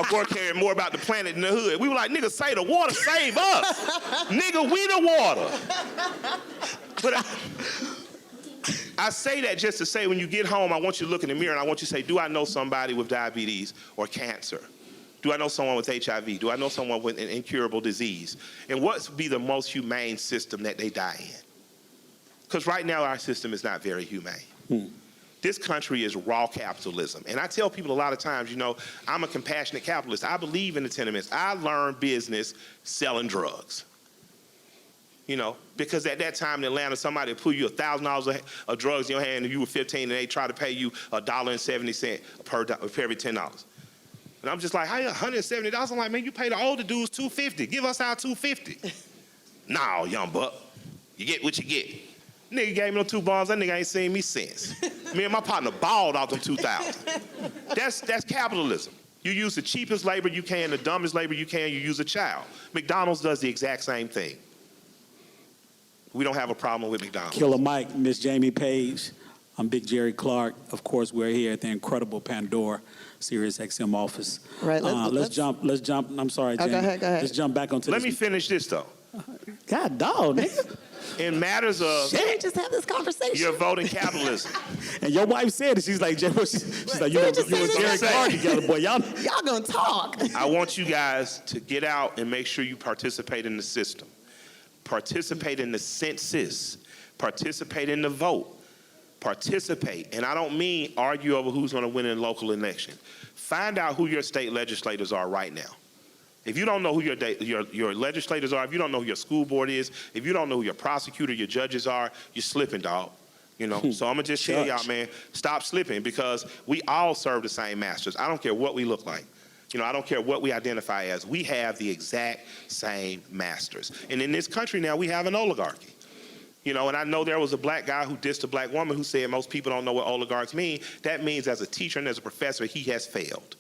Gore cared more about the planet than the hood. We were like, nigga, say the water, save us. Nigga, we the water. But I say that just to say when you get home, I want you to look in the mirror and I want you to say, do I know somebody with diabetes or cancer? Do I know someone with HIV? Do I know someone with an incurable disease? And what would be the most humane system that they die in? Because right now our system is not very humane. This country is raw capitalism. And I tell people a lot of times, you know, I'm a compassionate capitalist. I believe in the tenements. I learned business selling drugs. You know, because at that time in Atlanta, somebody would pull you $1,000 of drugs in your hand and you were 15 and they try to pay you $1.70 per every $10. And I'm just like, how you $170? I'm like, man, you pay the older dudes $250. Give us our $250. Nah, young buck, you get what you get. Nigga gave me them 2 bonds. That nigga ain't seen me since. Me and my partner balled off them 2,000. That's capitalism. You use the cheapest labor you can, the dumbest labor you can. You use a child. McDonald's does the exact same thing. We don't have a problem with McDonald's. Killer Mike, Miss Jamie Page. I'm Big Jerry Clark. Of course, we're here at the incredible Pandora Sirius XM office. Right. Let's jump. I'm sorry, Jamie. Go ahead. Let's jump back onto Let this. me finish this, though. God, dog, nigga. In matters of Can we just have this conversation? your voting capitalism, And your wife said it. She's like, she's like, you Can we just and say Jerry this? Clark together, boy. Y'all gonna talk. I want you guys to get out and make sure you participate in the system. Participate in the census. Participate in the vote. Participate. And I don't mean argue over who's going to win in a local election. Find out who your state legislators are right now. If you don't know who your legislators are, if you don't know who your school board is, if you don't know who your prosecutor, your judges are, you're slipping, dog. You know, so I'm going to just tell y'all, man, stop slipping because we all serve the same masters. I don't care what we look like. You know, I don't care what we identify as. We have the exact same masters. And in this country now, we have an oligarchy. You know, and I know there was a black guy who dissed a black woman who said most people don't know what oligarchs mean. That means as a teacher and as a professor, he has failed.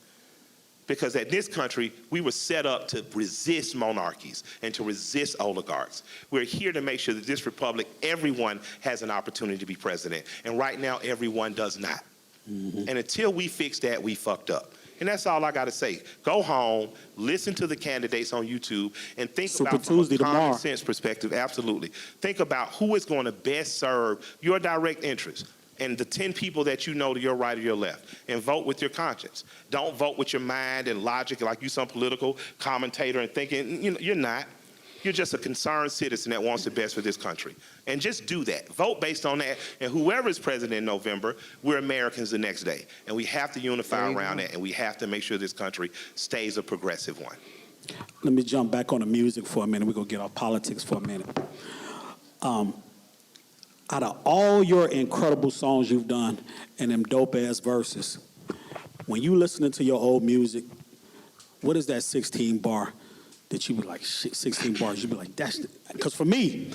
Because at this country, we were set up to resist monarchies and to resist oligarchs. We're here to make sure that this republic, everyone has an opportunity to be president. And right now, everyone does not. And until we fix that, we fucked up. And that's all I got to say. Go home, listen to the candidates on YouTube, and think Super about Tuesday from a common tomorrow. sense perspective, absolutely. Think about who is going to best serve your direct interests and the 10 people that you know to your right or your left, and vote with your conscience. Don't vote with your mind and logic like you some political commentator and thinking, you know, you're not. You're just a concerned citizen that wants the best for this country. And just do that. Vote based on that. And whoever is president in November, we're Americans the next day. And we have to unify around that, and we have to make sure this country stays a progressive one. Let me jump back on the music for a minute. We're going to get off politics for a minute. Out of all your incredible songs you've done and them dope-ass verses, when you listening to your old music, what is that 16 bar that you be like, shit, 16 bars, you be like, that's, because for me,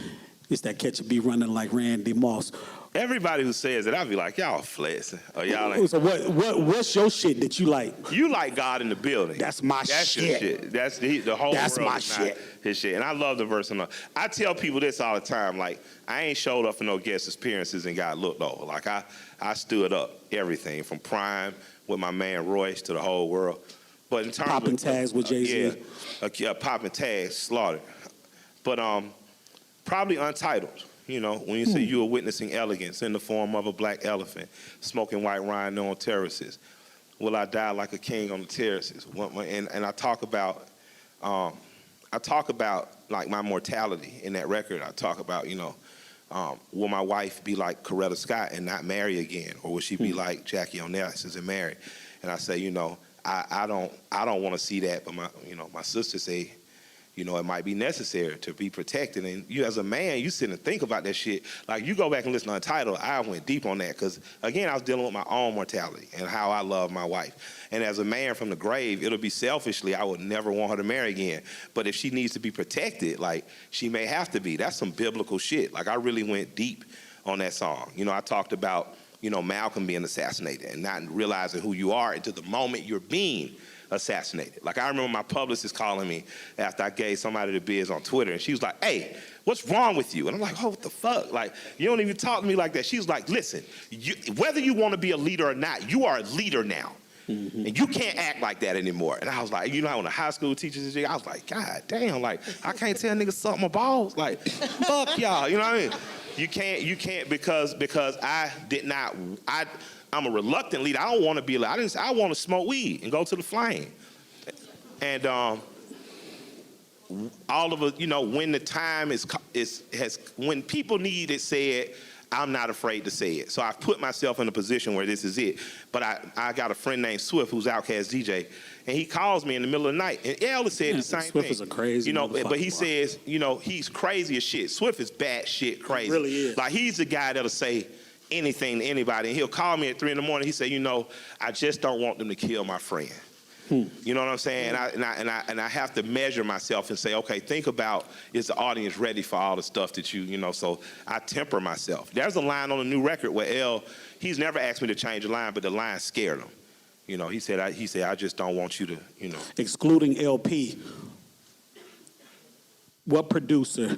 it's that catch a beat running like Randy Moss. Everybody who says it, I'll be like, y'all flexing. Or y'all like, So what's your shit that you like? you like God in the building. That's my That's your shit. shit. That's the whole That's world my is not shit. his shit. And I love the verse. I tell people this all the time. Like, I ain't showed up for no guest appearances and got looked over. Like, I stood up everything from Prime with my man Royce to the whole world. But in terms Popping of tags with Jay-Z. popping tags, slaughtered. But probably Untitled. You know, when you say you are witnessing elegance in the form of a black elephant, smoking white rhino on terraces. Will I die like a king on the terraces? And I talk about like my mortality in that record. I talk about, you know, will my wife be like Coretta Scott and not marry again, or will she be like Jackie Onassis and marry? And I say, you know, I don't want to see that, but my sister say, you know, it might be necessary to be protected. And you, as a man, you sit and think about that shit. Like, you go back and listen to Untitled, I went deep on that because, again, I was dealing with my own mortality and how I love my wife. And as a man from the grave, it'll be selfishly, I would never want her to marry again. But if she needs to be protected, like, she may have to be. That's some biblical shit. Like, I really went deep on that song. You know, I talked about, you know, Malcolm being assassinated and not realizing who you are until the moment you're being assassinated. Like, I remember my publicist calling me after I gave somebody the biz on Twitter, and she was like, hey, what's wrong with you? And I'm like, oh, what the fuck? Like, you don't even talk to me like that. She was like, listen, whether you want to be a leader or not, you are a leader now. And you can't act like that anymore. And I was like, you know how when the high school teachers, I was like, God damn, like, I can't tell niggas suck my balls. Like, fuck y'all, you know what I mean? You can't because I'm a reluctant leader. I don't want to be a leader. I want to smoke weed and go to the flame. And all of us, you know, when the time when people need it said, I'm not afraid to say it. So I've put myself in a position where this is it. But I got a friend named Swift who's Outkast DJ, and he calls me in the middle of the night. And Ella said the same thing. Swift is a crazy you know, but he motherfucker, says, you know, he's crazy as shit. Swift is bad shit crazy. He really is. Like, he's the guy that'll say anything to anybody. And he'll call me at 3 a.m. He say, you know, I just don't want them to kill my friend. You know what I'm saying? And I have to measure myself and say, okay, think about, is the audience ready for all the stuff that you know, so I temper myself. There's a line on the new record where he's never asked me to change a line, but the line scared him. You know, he said, I just don't want you to, you know. Excluding LP, what producer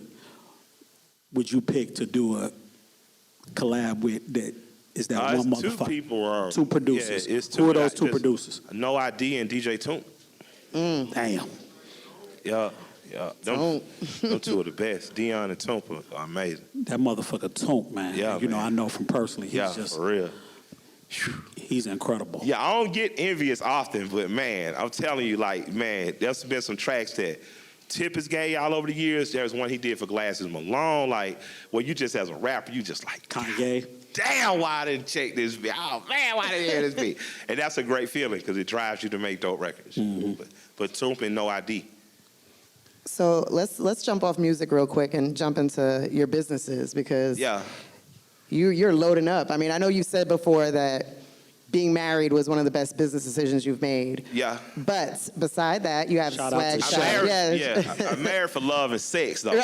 would you pick to do a collab with that is that one It's motherfucker? two people. Two producers. Yeah, it's two Who are those guys, two just producers? No ID and DJ Toomp. Damn. Yeah. Them two are the best. Dion and Toomp are amazing. That motherfucker Tonk, man. Yeah, you know, man. I know from personally. He's For real. he's incredible. Yeah, I don't get envious often, but man, I'm telling you, like, man, there's been some tracks that Tip is gay all over the years. There's one he did for Glasses Malone, like, where you just, as a rapper, you just like, Kanye. damn, why I didn't check this beat? Oh, man, why didn't I hear this beat? And that's a great feeling because it drives you to make dope records. But Toomp and No ID. So let's jump off music real quick and jump into your businesses because Yeah. you're loading up. I mean, I know you said before that being married was one of the best business decisions you've made. Yeah. But beside that, you have Shout out Swag to Shop. Shaq. Yeah. I'm married for love and sex, though.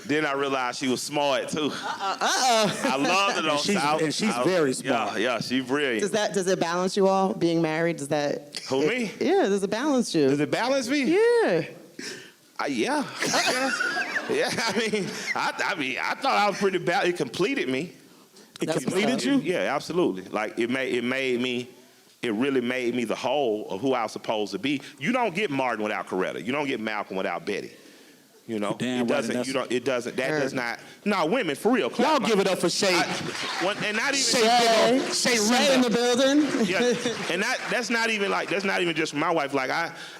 Then I realized she was smart too. I loved her though. And she's very smart. Yeah, she's brilliant. Does it balance you all being married? Does that? Who, me? Yeah, does it balance you? Does it balance me? Yeah. Yeah. Yeah. I mean, I thought I was pretty bad. It completed me. It That's completed what's you? Yeah, absolutely. Like it made me. It really made me the whole of who I was supposed to be. You don't get Martin without Coretta. You don't get Malcolm without Betty. You know, Damn it right, doesn't. that's- You don't. It doesn't. That does not. No, women for real. Y'all give it up for Shay. And not even. Shay in the building. Yeah, and that's not even just my wife. Like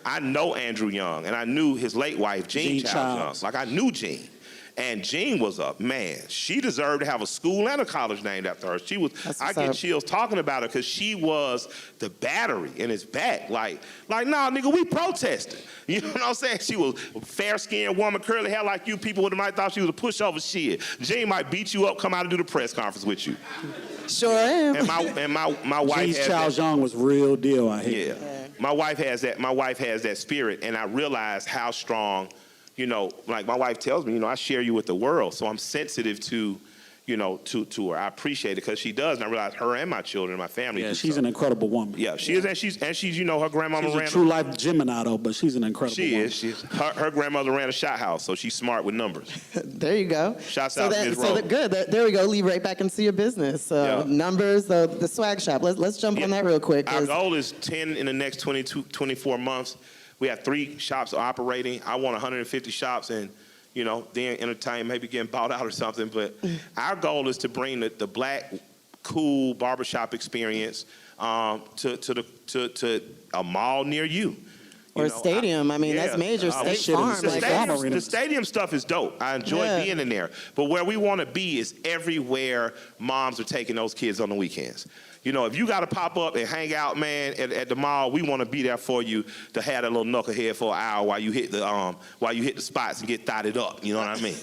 I know Andrew Young, and I knew his late wife Jean Childs Childs. Young. Like I knew Jean, and Jean was a man. She deserved to have a school and a college named after her. She was. That's I what's get up. chills talking about her because she was the battery in his back. Like nah, nigga, we protested. You know what I'm saying? She was a fair-skinned woman, curly hair like you. People would have might thought she was a pushover. Shit, Jean might beat you up, come out and do the press conference with you. Sure am. And my wife James has Charles that. Young was real deal, I hear. Yeah. My wife has that spirit, and I realize how strong, you know, like my wife tells me, you know, I share you with the world, so I'm sensitive to, you know, to her. I appreciate it because she does, and I realize her and my children and my family. Yeah, do she's so. an incredible woman. Yeah, she is, and she's, you know, her grandmama She's a ran. true life Gemini though, but she's an incredible woman. She is. Her grandmother ran a shot house, so she's smart with numbers. There you go. Shouts out to Ms. Rose. Good. There we go. Lead right back into your business. Yeah. Numbers, the swag shop. Let's jump on that real quick. Our 'cause- goal is 10 in the next 24 months. We have 3 shops operating. I want 150 shops, and you know, then entertain, maybe getting bought out or something. But our goal is to bring the black, cool barbershop experience to a mall near you. Or a stadium. I mean, that's major. State shit Farm. is- The Like, stadium- the stadium stuff is dope. I enjoy Yeah. being in there. But where we want to be is everywhere moms are taking those kids on the weekends. You know, if you got to pop up and hang out, man, at the mall, we want to be there for you to have that little knucklehead for an hour while you hit the spots and get thotted up. You know what I mean?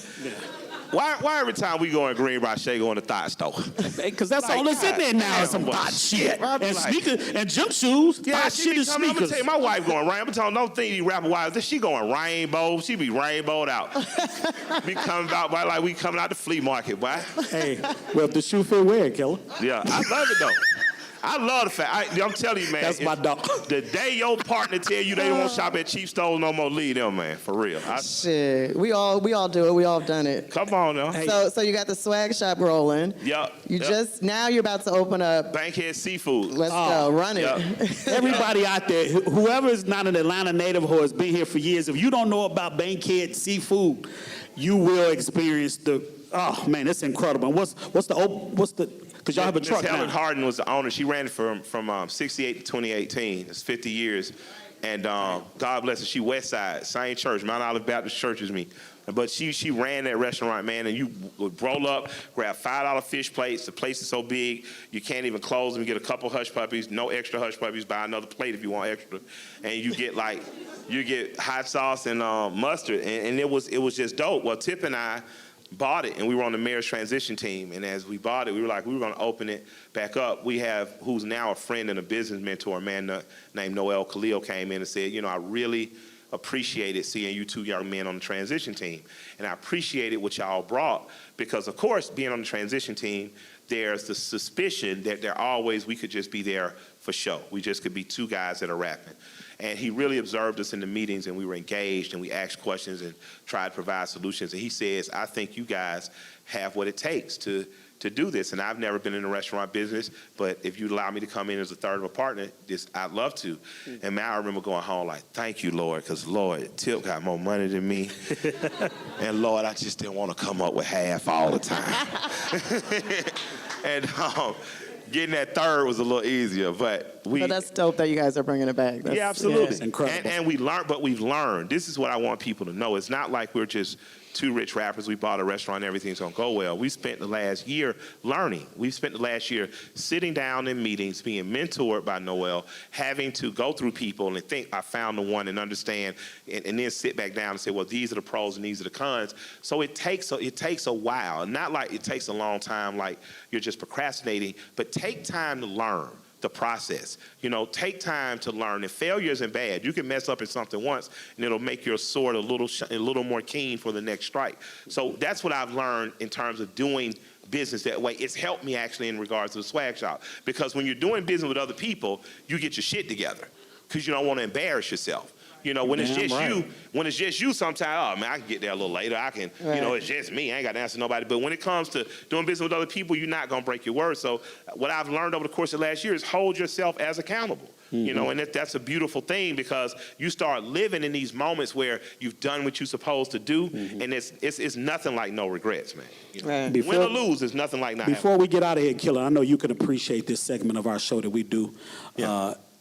Why every time we go in Greenbrier, Shay go in the thought store? Because that's Like, all that's in there now is some damn, hot shit. Well, And like- sneakers and jump shoes. Hot she shit be is coming. I'm gonna sneakers. tell you, my wife going rainbow. I'm telling don't think these rapper wives. She going rainbow. She be rainbowed out. Be coming out by like we coming out the flea market, boy. Hey, well, if the shoe fit, wear it, killer. Yeah, I love it though. I love the fact. I'm telling you, man. That's my dog. The day your partner tell you they don't want to shop at cheap stores no more, leave them, man. For real. shit. We all do it. We all have done it. Come on now. So you got the swag shop rolling. Yup. Now you're about to open up. Bankhead Seafood. Let's go. Run it. Yup. Everybody out there, whoever is not an Atlanta native or has been here for years, if you don't know about Bankhead Seafood, you will experience oh man, it's incredible. And what's the because y'all have a Miss truck Helen now. Harden was the owner. She ran it from 68 to 2018. It's 50 years. And God bless her. She West Side, same church, Mount Olive Baptist Church as me. But she ran that restaurant, man, and you would roll up, grab $5 fish plates. The place is so big, you can't even close them. You get a couple hush puppies, no extra hush puppies, buy another plate if you want extra. And you get hot sauce and mustard. And it was just dope. Well, Tip and I bought it, and we were on the mayor's transition team. And as we bought it, we were going to open it back up. We have, who's now a friend and a business mentor, a man named Noel Khalil came in and said, you know, I really appreciated seeing you 2 young men on the transition team. And I appreciated what y'all brought because, of course, being on the transition team, there's the suspicion that we could just be there for show. We just could be 2 guys that are rapping. And he really observed us in the meetings, and we were engaged, and we asked questions and tried to provide solutions. And he says, I think you guys have what it takes to do this. And I've never been in the restaurant business, but if you allow me to come in as a third of a partner, I'd love to. And man, I remember going home like, thank you, Lord, because Lord, Tip got more money than me. And Lord, I just didn't want to come up with half all the time. And getting that third was a little easier, but that's dope that you guys are bringing it back. yeah, absolutely. It's incredible. And we've learned. This is what I want people to know. It's not like we're just 2 rich rappers. We bought a restaurant, everything's gonna go well. We spent the last year learning. We spent the last year sitting down in meetings, being mentored by Noel, having to go through people and think I found the one and understand, and then sit back down and say, well, these are the pros and these are the cons. So it takes a while. Not like it takes a long time, like you're just procrastinating, but take time to learn. the process. You know, take time to learn. And failure isn't bad. You can mess up at something once, and it'll make your sword a little more keen for the next strike. So that's what I've learned in terms of doing business that way. It's helped me actually in regards to the swag shop, because when you're doing business with other people, you get your shit together because you don't want to embarrass yourself. You know, when it's just you, sometimes, oh man, I can get there a little later. I can, you know, it's just me. I ain't got to answer nobody. But when it comes to doing business with other people, you're not going to break your word. So what I've learned over the course of last year is hold yourself as accountable. You know, and that's a beautiful thing, because you start living in these moments where you've done what you're supposed to do, and it's nothing like no regrets, man. You know? Win or lose, it's nothing like not Before we get out of here, Killer, I know you can appreciate this segment of our show that we do.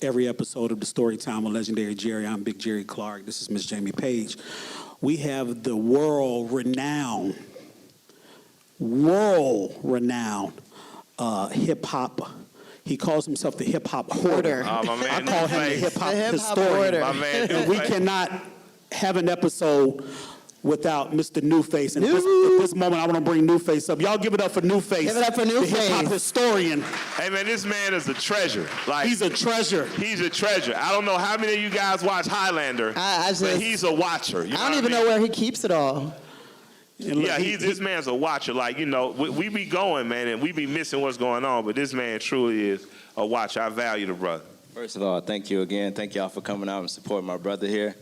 Every episode of the Storytime with Legendary Jerry. I'm Big Jerry Clark. This is Miss Jamie Page. We have the world-renowned hip-hop. He calls himself the hip-hop hoarder. Oh, my man, I call him the hip-hop historian. My man, And we cannot have an episode without Mr. Newface. And at this moment, I want to bring Newface up. Y'all give it up for Newface. Give it up for The hip-hop Newface. historian. Hey man, this man is a treasure. Like, He's a treasure. He's a treasure. I don't know how many of you guys watch Highlander, but he's a watcher. You I don't even know where he keeps it all. Yeah, this man's a watcher. Like, you know, we be going, man, and we be missing what's going on, but this man truly is a watcher. I value the brother. First of all, thank you again. Thank y'all for coming out and supporting my brother here.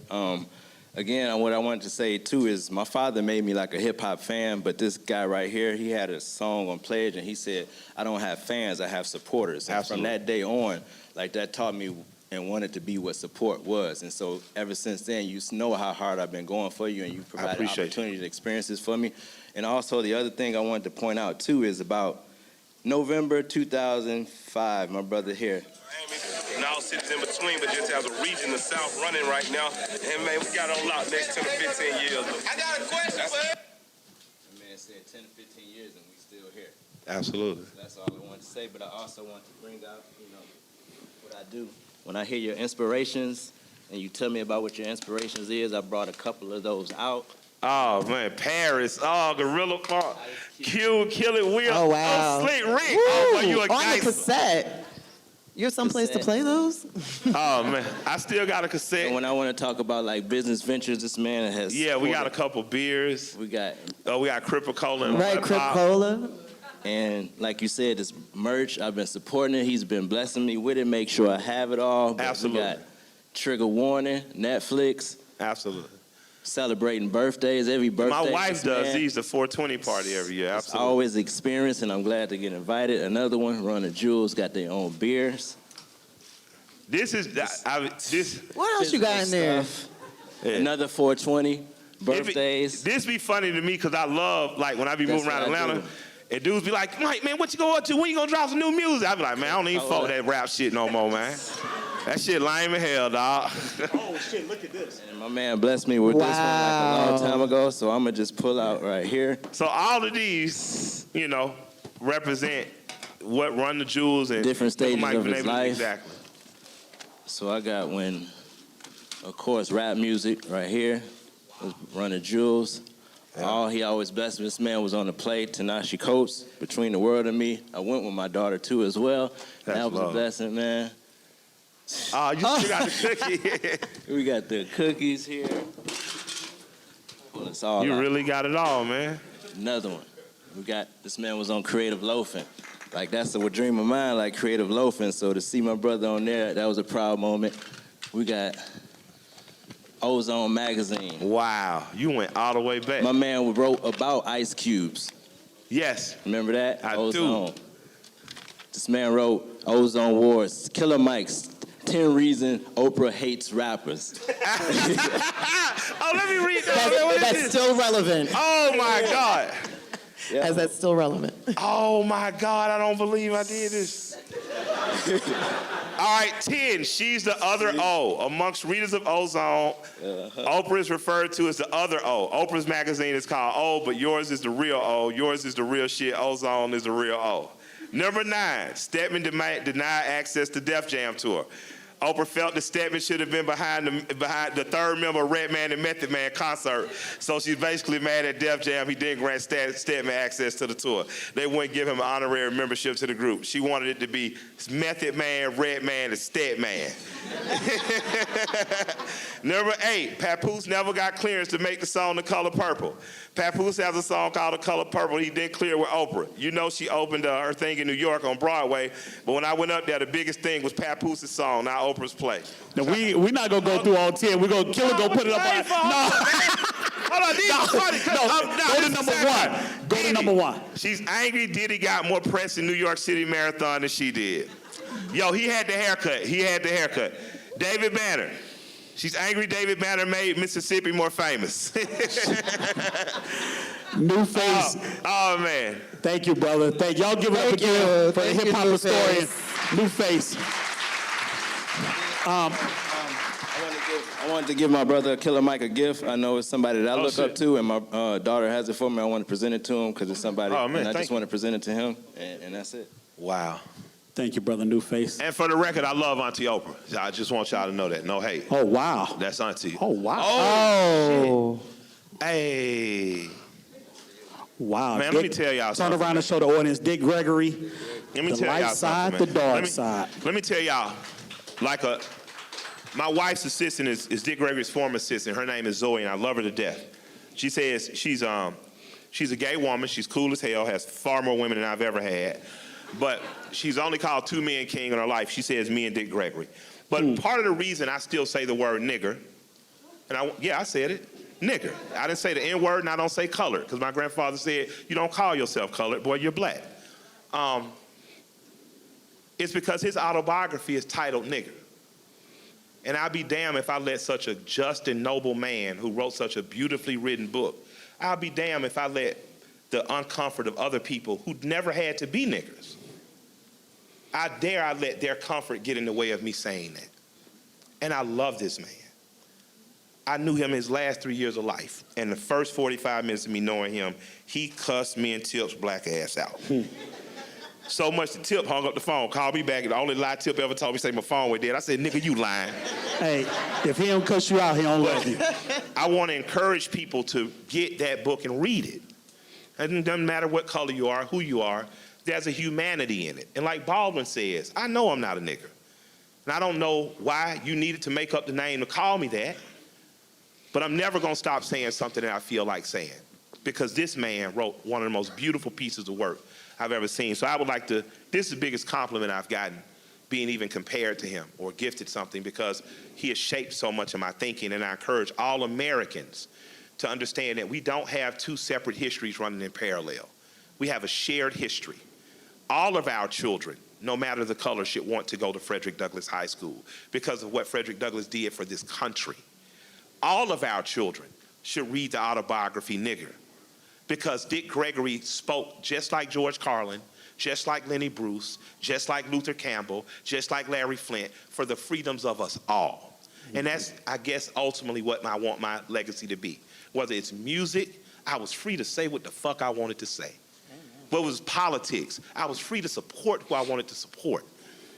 Again, what I wanted to say, too, is my father made me like a hip-hop fan, but this guy right here, he had a song on Pledge, and he said, I don't have fans, I have supporters. And from that day on, like, that taught me and wanted to be what support was. And so ever since then, you know how hard I've been going for you, and you provided opportunities and experiences for me. And also, the other thing I wanted to point out, too, is about November 2005, my brother here. And all cities in between, but just as a region, the South running right now. And man, we got on lock next 10 to 15 years. I got a question, man. The man said 10 to 15 years and we still here. Absolutely. So that's all I wanted to say, but I also want to bring out, you know, what I do. When I hear your inspirations and you tell me about what your inspirations is, I brought a couple of those out. Oh man, Paris. Oh, Gorilla Funk. Kill It Will. Oh, wow. Oh, Slick Rick. Woo! Oh, man, you a On the gangster. cassette. You have someplace to play those? Oh man, I still got a cassette. And when I want to talk about like business ventures, this man has. Yeah, we got a couple beers. We got. Oh, we got Cripicola and Right, Crip-Cola. And like you said, this merch, I've been supporting it. He's been blessing me with it. Make sure I have it all. But Absolutely. We got Trigger Warning, Netflix. Absolutely. Celebrating birthdays, every birthday. My wife does. man. She's the 420 party every year. It's Absolutely. always experience, and I'm glad to get invited. Another one, Run the Jewels, got their own beers. This is this. What else you got in there? Yeah. Another 420 birthdays. This be funny to me because I love, like, when I be That's moving around what I Atlanta, do. and dudes be like, Mike, man, what you going to? When you gonna drop some new music? I be like, man, I don't even fuck with that rap shit no more, man. That shit lame as hell, dog. Oh, shit, look at this. And my man blessed me with this one like a long time ago, so I'm going to just pull out right here. So all of these, you know, represent what Run the Jewels and Different stages Mike of been his able to- life. Exactly. So I got of course, rap music right here. Was Run the Jewels. He always blessed me. This man was on the play, Tanashi Coates, Between the World and Me. I went with my daughter, too, as well. That was love. a blessing, man. Oh, you still got the cookie. We got the cookies here. Well, it's all You out. really got it all, man. Another one. This man was on Creative Loafing. Like, that's a dream of mine, like Creative Loafing. So to see my brother on there, that was a proud moment. We got Ozone Magazine. Wow, you went all the way back. My man wrote about Ice Cubes. Yes. Remember that? I Ozone. This man wrote Ozone Wars, Killer Mike's 10 Reasons Oprah Hates Rappers. Oh, let me read that. What is That's this? still relevant. Oh my God. As that's still relevant. Oh my God, I don't believe I did this. All right, 10. She's the other O. Amongst readers of Ozone, Oprah is referred to as the other O. Oprah's magazine is called O, but yours is the real O. Yours is the real shit. Ozone is the real O. Number 9, Stedman denied access to Def Jam tour. Oprah felt that Stedman should have been behind the third member of Redman and Method Man concert. So she's basically mad at Def Jam. He didn't grant Stedman access to the tour. They wouldn't give him an honorary membership to the group. She wanted it to be Method Man, Redman, and Stedman. Number 8, Papoose never got clearance to make the song The Color Purple. Papoose has a song called The Color Purple. He didn't clear with Oprah. You know she opened her thing in New York on Broadway, but when I went up there, the biggest thing was Papooses song, not Oprah's play. Now, we're not going to go through all 10. We're going to kill it, go put it up on. No. Hold on, these are funny. Go to number 1. Go to number 1. She's angry Diddy got more press in New York City Marathon than she did. Yo, he had the haircut. David Banner. She's angry David Banner made Mississippi more famous. New face. Oh, man. Thank you, brother. Y'all give it up Thank again you. for the Thank you, hip-hop New historian. Face. New face. I wanted to give my brother Killer Mike a gift. I know it's somebody that I look up to, and my daughter has it for me. I want to present it to him because it's somebody, and I just want to present it to him, and that's it. Wow. Thank you, brother New Face. And for the record, I love Auntie Oprah. I just want y'all to know that. No hate. Oh, wow. That's Auntie. Oh, wow. Oh. Hey. Wow. Man, let me tell y'all Turn something. around and show the audience Dick Gregory, Let me the tell light y'all side, something, the man. dark side. Let me tell y'all, my wife's assistant is Dick Gregory's former assistant. Her name is Zoe, and I love her to death. She says she's a gay woman. She's cool as hell, has far more women than I've ever had. But she's only called 2 men king in her life. She says me and Dick Gregory. But part of the reason I still say the word nigger, and I said it, nigger. I didn't say the N-word, and I don't say colored, because my grandfather said, you don't call yourself colored, boy, you're black. It's because his autobiography is titled Nigger. And I'd be damned if I let such a just and noble man who wrote such a beautifully written book, I'd be damned if I let the uncomfort of other people who never had to be niggers, I let their comfort get in the way of me saying that. And I love this man. I knew him his last 3 years of life. And the first 45 minutes of me knowing him, he cussed me and Tip's black ass out. So much that Tip hung up the phone, called me back, and the only lie Tip ever told me, say my phone went dead. I said, nigga, you lying. Hey, if he don't cuss you out, he don't love you. I want to encourage people to get that book and read it. It doesn't matter what color you are, who you are, there's a humanity in it. And like Baldwin says, I know I'm not a nigger. And I don't know why you needed to make up the name to call me that, but I'm never going to stop saying something that I feel like saying, because this man wrote one of the most beautiful pieces of work I've ever seen. So I would like to, this is the biggest compliment I've gotten, being even compared to him or gifted something, because he has shaped so much of my thinking. And I encourage all Americans to understand that we don't have two separate histories running in parallel. We have a shared history. All of our children, no matter the color, should want to go to Frederick Douglass High School because of what Frederick Douglass did for this country. All of our children should read the autobiography Nigger, because Dick Gregory spoke just like George Carlin, just like Lenny Bruce, just like Luther Campbell, just like Larry Flint, for the freedoms of us all. And that's, I guess, ultimately what I want my legacy to be. Whether it's music, I was free to say what the fuck I wanted to say. What was politics, I was free to support who I wanted to support.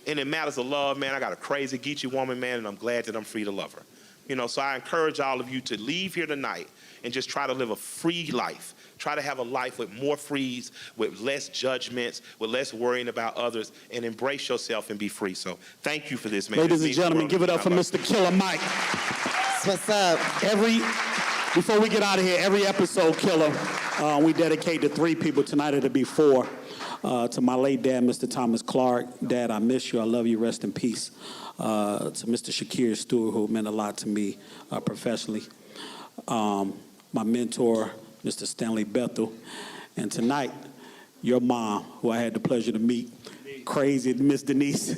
And in matters of love, man, I got a crazy Geechee woman, man, and I'm glad that I'm free to love her. You know, so I encourage all of you to leave here tonight and just try to live a free life. Try to have a life with more frees, with less judgments, with less worrying about others, and embrace yourself and be free. So thank you for this, man. Ladies and gentlemen, give it up for Mr. Killer Mike. What's up? Before we get out of here, every episode, Killer, we dedicate to 3 people. Tonight it'll be 4. To my late dad, Mr. Thomas Clark. Dad, I miss you. I love you. Rest in peace. To Mr. Shakir Stewart, who meant a lot to me professionally. My mentor, Mr. Stanley Bethel. And tonight, your mom, who I had the pleasure to meet. Crazy, Miss Denise.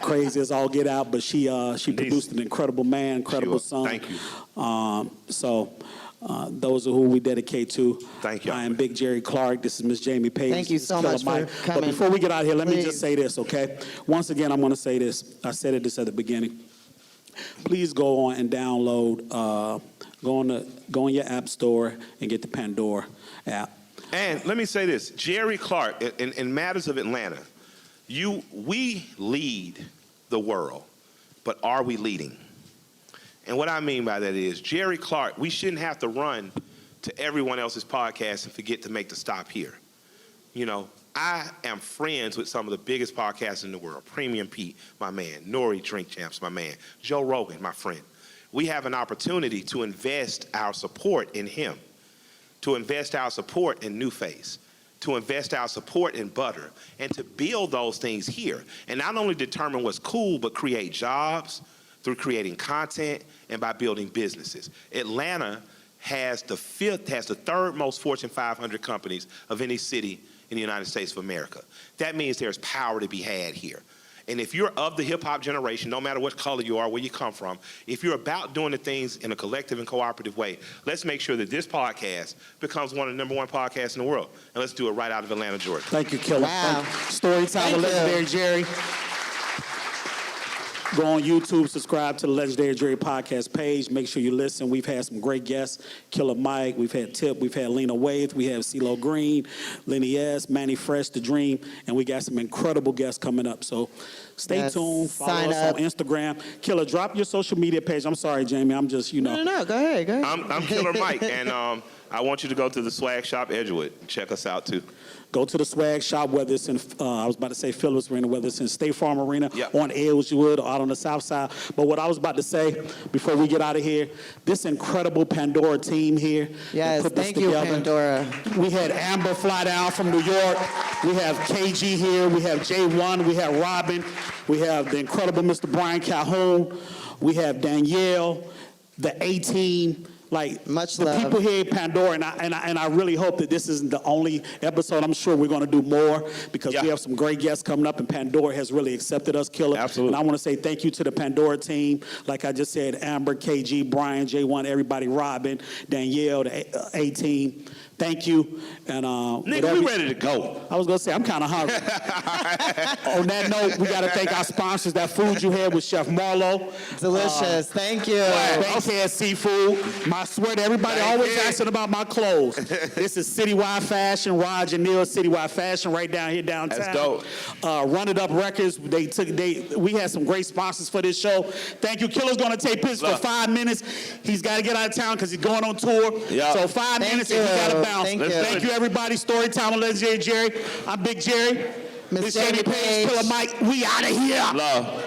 Crazy as all get out, but she produced an incredible man, incredible son. Thank you. Those are who we dedicate to. Thank you. I am Big Jerry Clark. This is Miss Jamie Page. Thank you so much for coming. But before we get out of here, let me Please. just say this, okay? Once again, I'm going to say this. I said this at the beginning. Please go on and download, go on your app store and get the Pandora app. And let me say this, Jerry Clark, in matters of Atlanta, we lead the world but are we leading? And what I mean by that is, Jerry Clark, we shouldn't have to run to everyone else's podcast and forget to make the stop here. You know, I am friends with some of the biggest podcasts in the world. Premium Pete, my man. Nori Drink Champs, my man. Joe Rogan, my friend. We have an opportunity to invest our support in him, to invest our support in New Face, to invest our support in Butter, and to build those things here. And not only determine what's cool, but create jobs through creating content and by building businesses. Atlanta has the third most Fortune 500 companies of any city in the United States of America. That means there's power to be had here. And if you're of the hip-hop generation, no matter what color you are, where you come from, if you're about doing the things in a collective and cooperative way, let's make sure that this podcast becomes one of the #1 podcasts in the world. And let's do it right out of Atlanta, Georgia. Thank you, Killer. Wow. Story time with Legendary Jerry. Go on YouTube, subscribe to the Legendary Jerry podcast page. Make sure you listen. We've had some great guests. Killer Mike, we've had Tip, we've had Lena Waithe, we have CeeLo Green, Lenny S., Manny Fresh, The Dream, and we got some incredible guests coming up. So stay Yes, tuned. Follow sign us up. on Instagram. Killer, drop your social media page. I'm sorry, Jamie. I'm just, you know. No, go ahead. I'm Killer Mike, and I want you to go to the Swag Shop Edgewood. Check us out, too. Go to the swag shop, whether it's in, I was about to say Phillips Arena, whether it's in State Farm Arena, Yep. on Edgewood, or out on the south side. But what I was about to say before we get out of here, this incredible Pandora team here. that Yes, put this thank you, together. Pandora. We had Amber fly down from New York. We have KG here. We have J1. We have Robin. We have the incredible Mr. Brian Calhoun. We have Danielle, the A-Team. Like, Much the love. people here at Pandora, and I really hope that this isn't the only episode. I'm sure we're going to do more because Yeah. we have some great guests coming up, and Pandora has really accepted us, Killer. Absolutely. And I want to say thank you to the Pandora team. Like I just said, Amber, KG, Brian, J1, everybody, Robin, Danielle, the A-Team. Thank you. And Nigga, whatever- we ready to go. I was going to say, I'm kind of hungry. On that note, we got to thank our sponsors. That food you had with Chef Marlo. Delicious. Thank you. Bankhead Seafood. My sweat, everybody Thank always you. asking about my clothes. This is Citywide Fashion, Raj and Neil, Citywide Fashion, right down here downtown. That's dope. Run It Up Records. We had some great sponsors for this show. Thank you. Killer's going to take pictures for Look. 5 minutes. He's got to get out of town because he's going on tour. Yeah. So 5 Thank minutes and we got to you. bounce. Thank you. Thank you, everybody. Story time with Legendary Jerry. I'm Big Jerry. Miss This Jamie Jamie Page, Page. Killer Mike. We out of here. Love.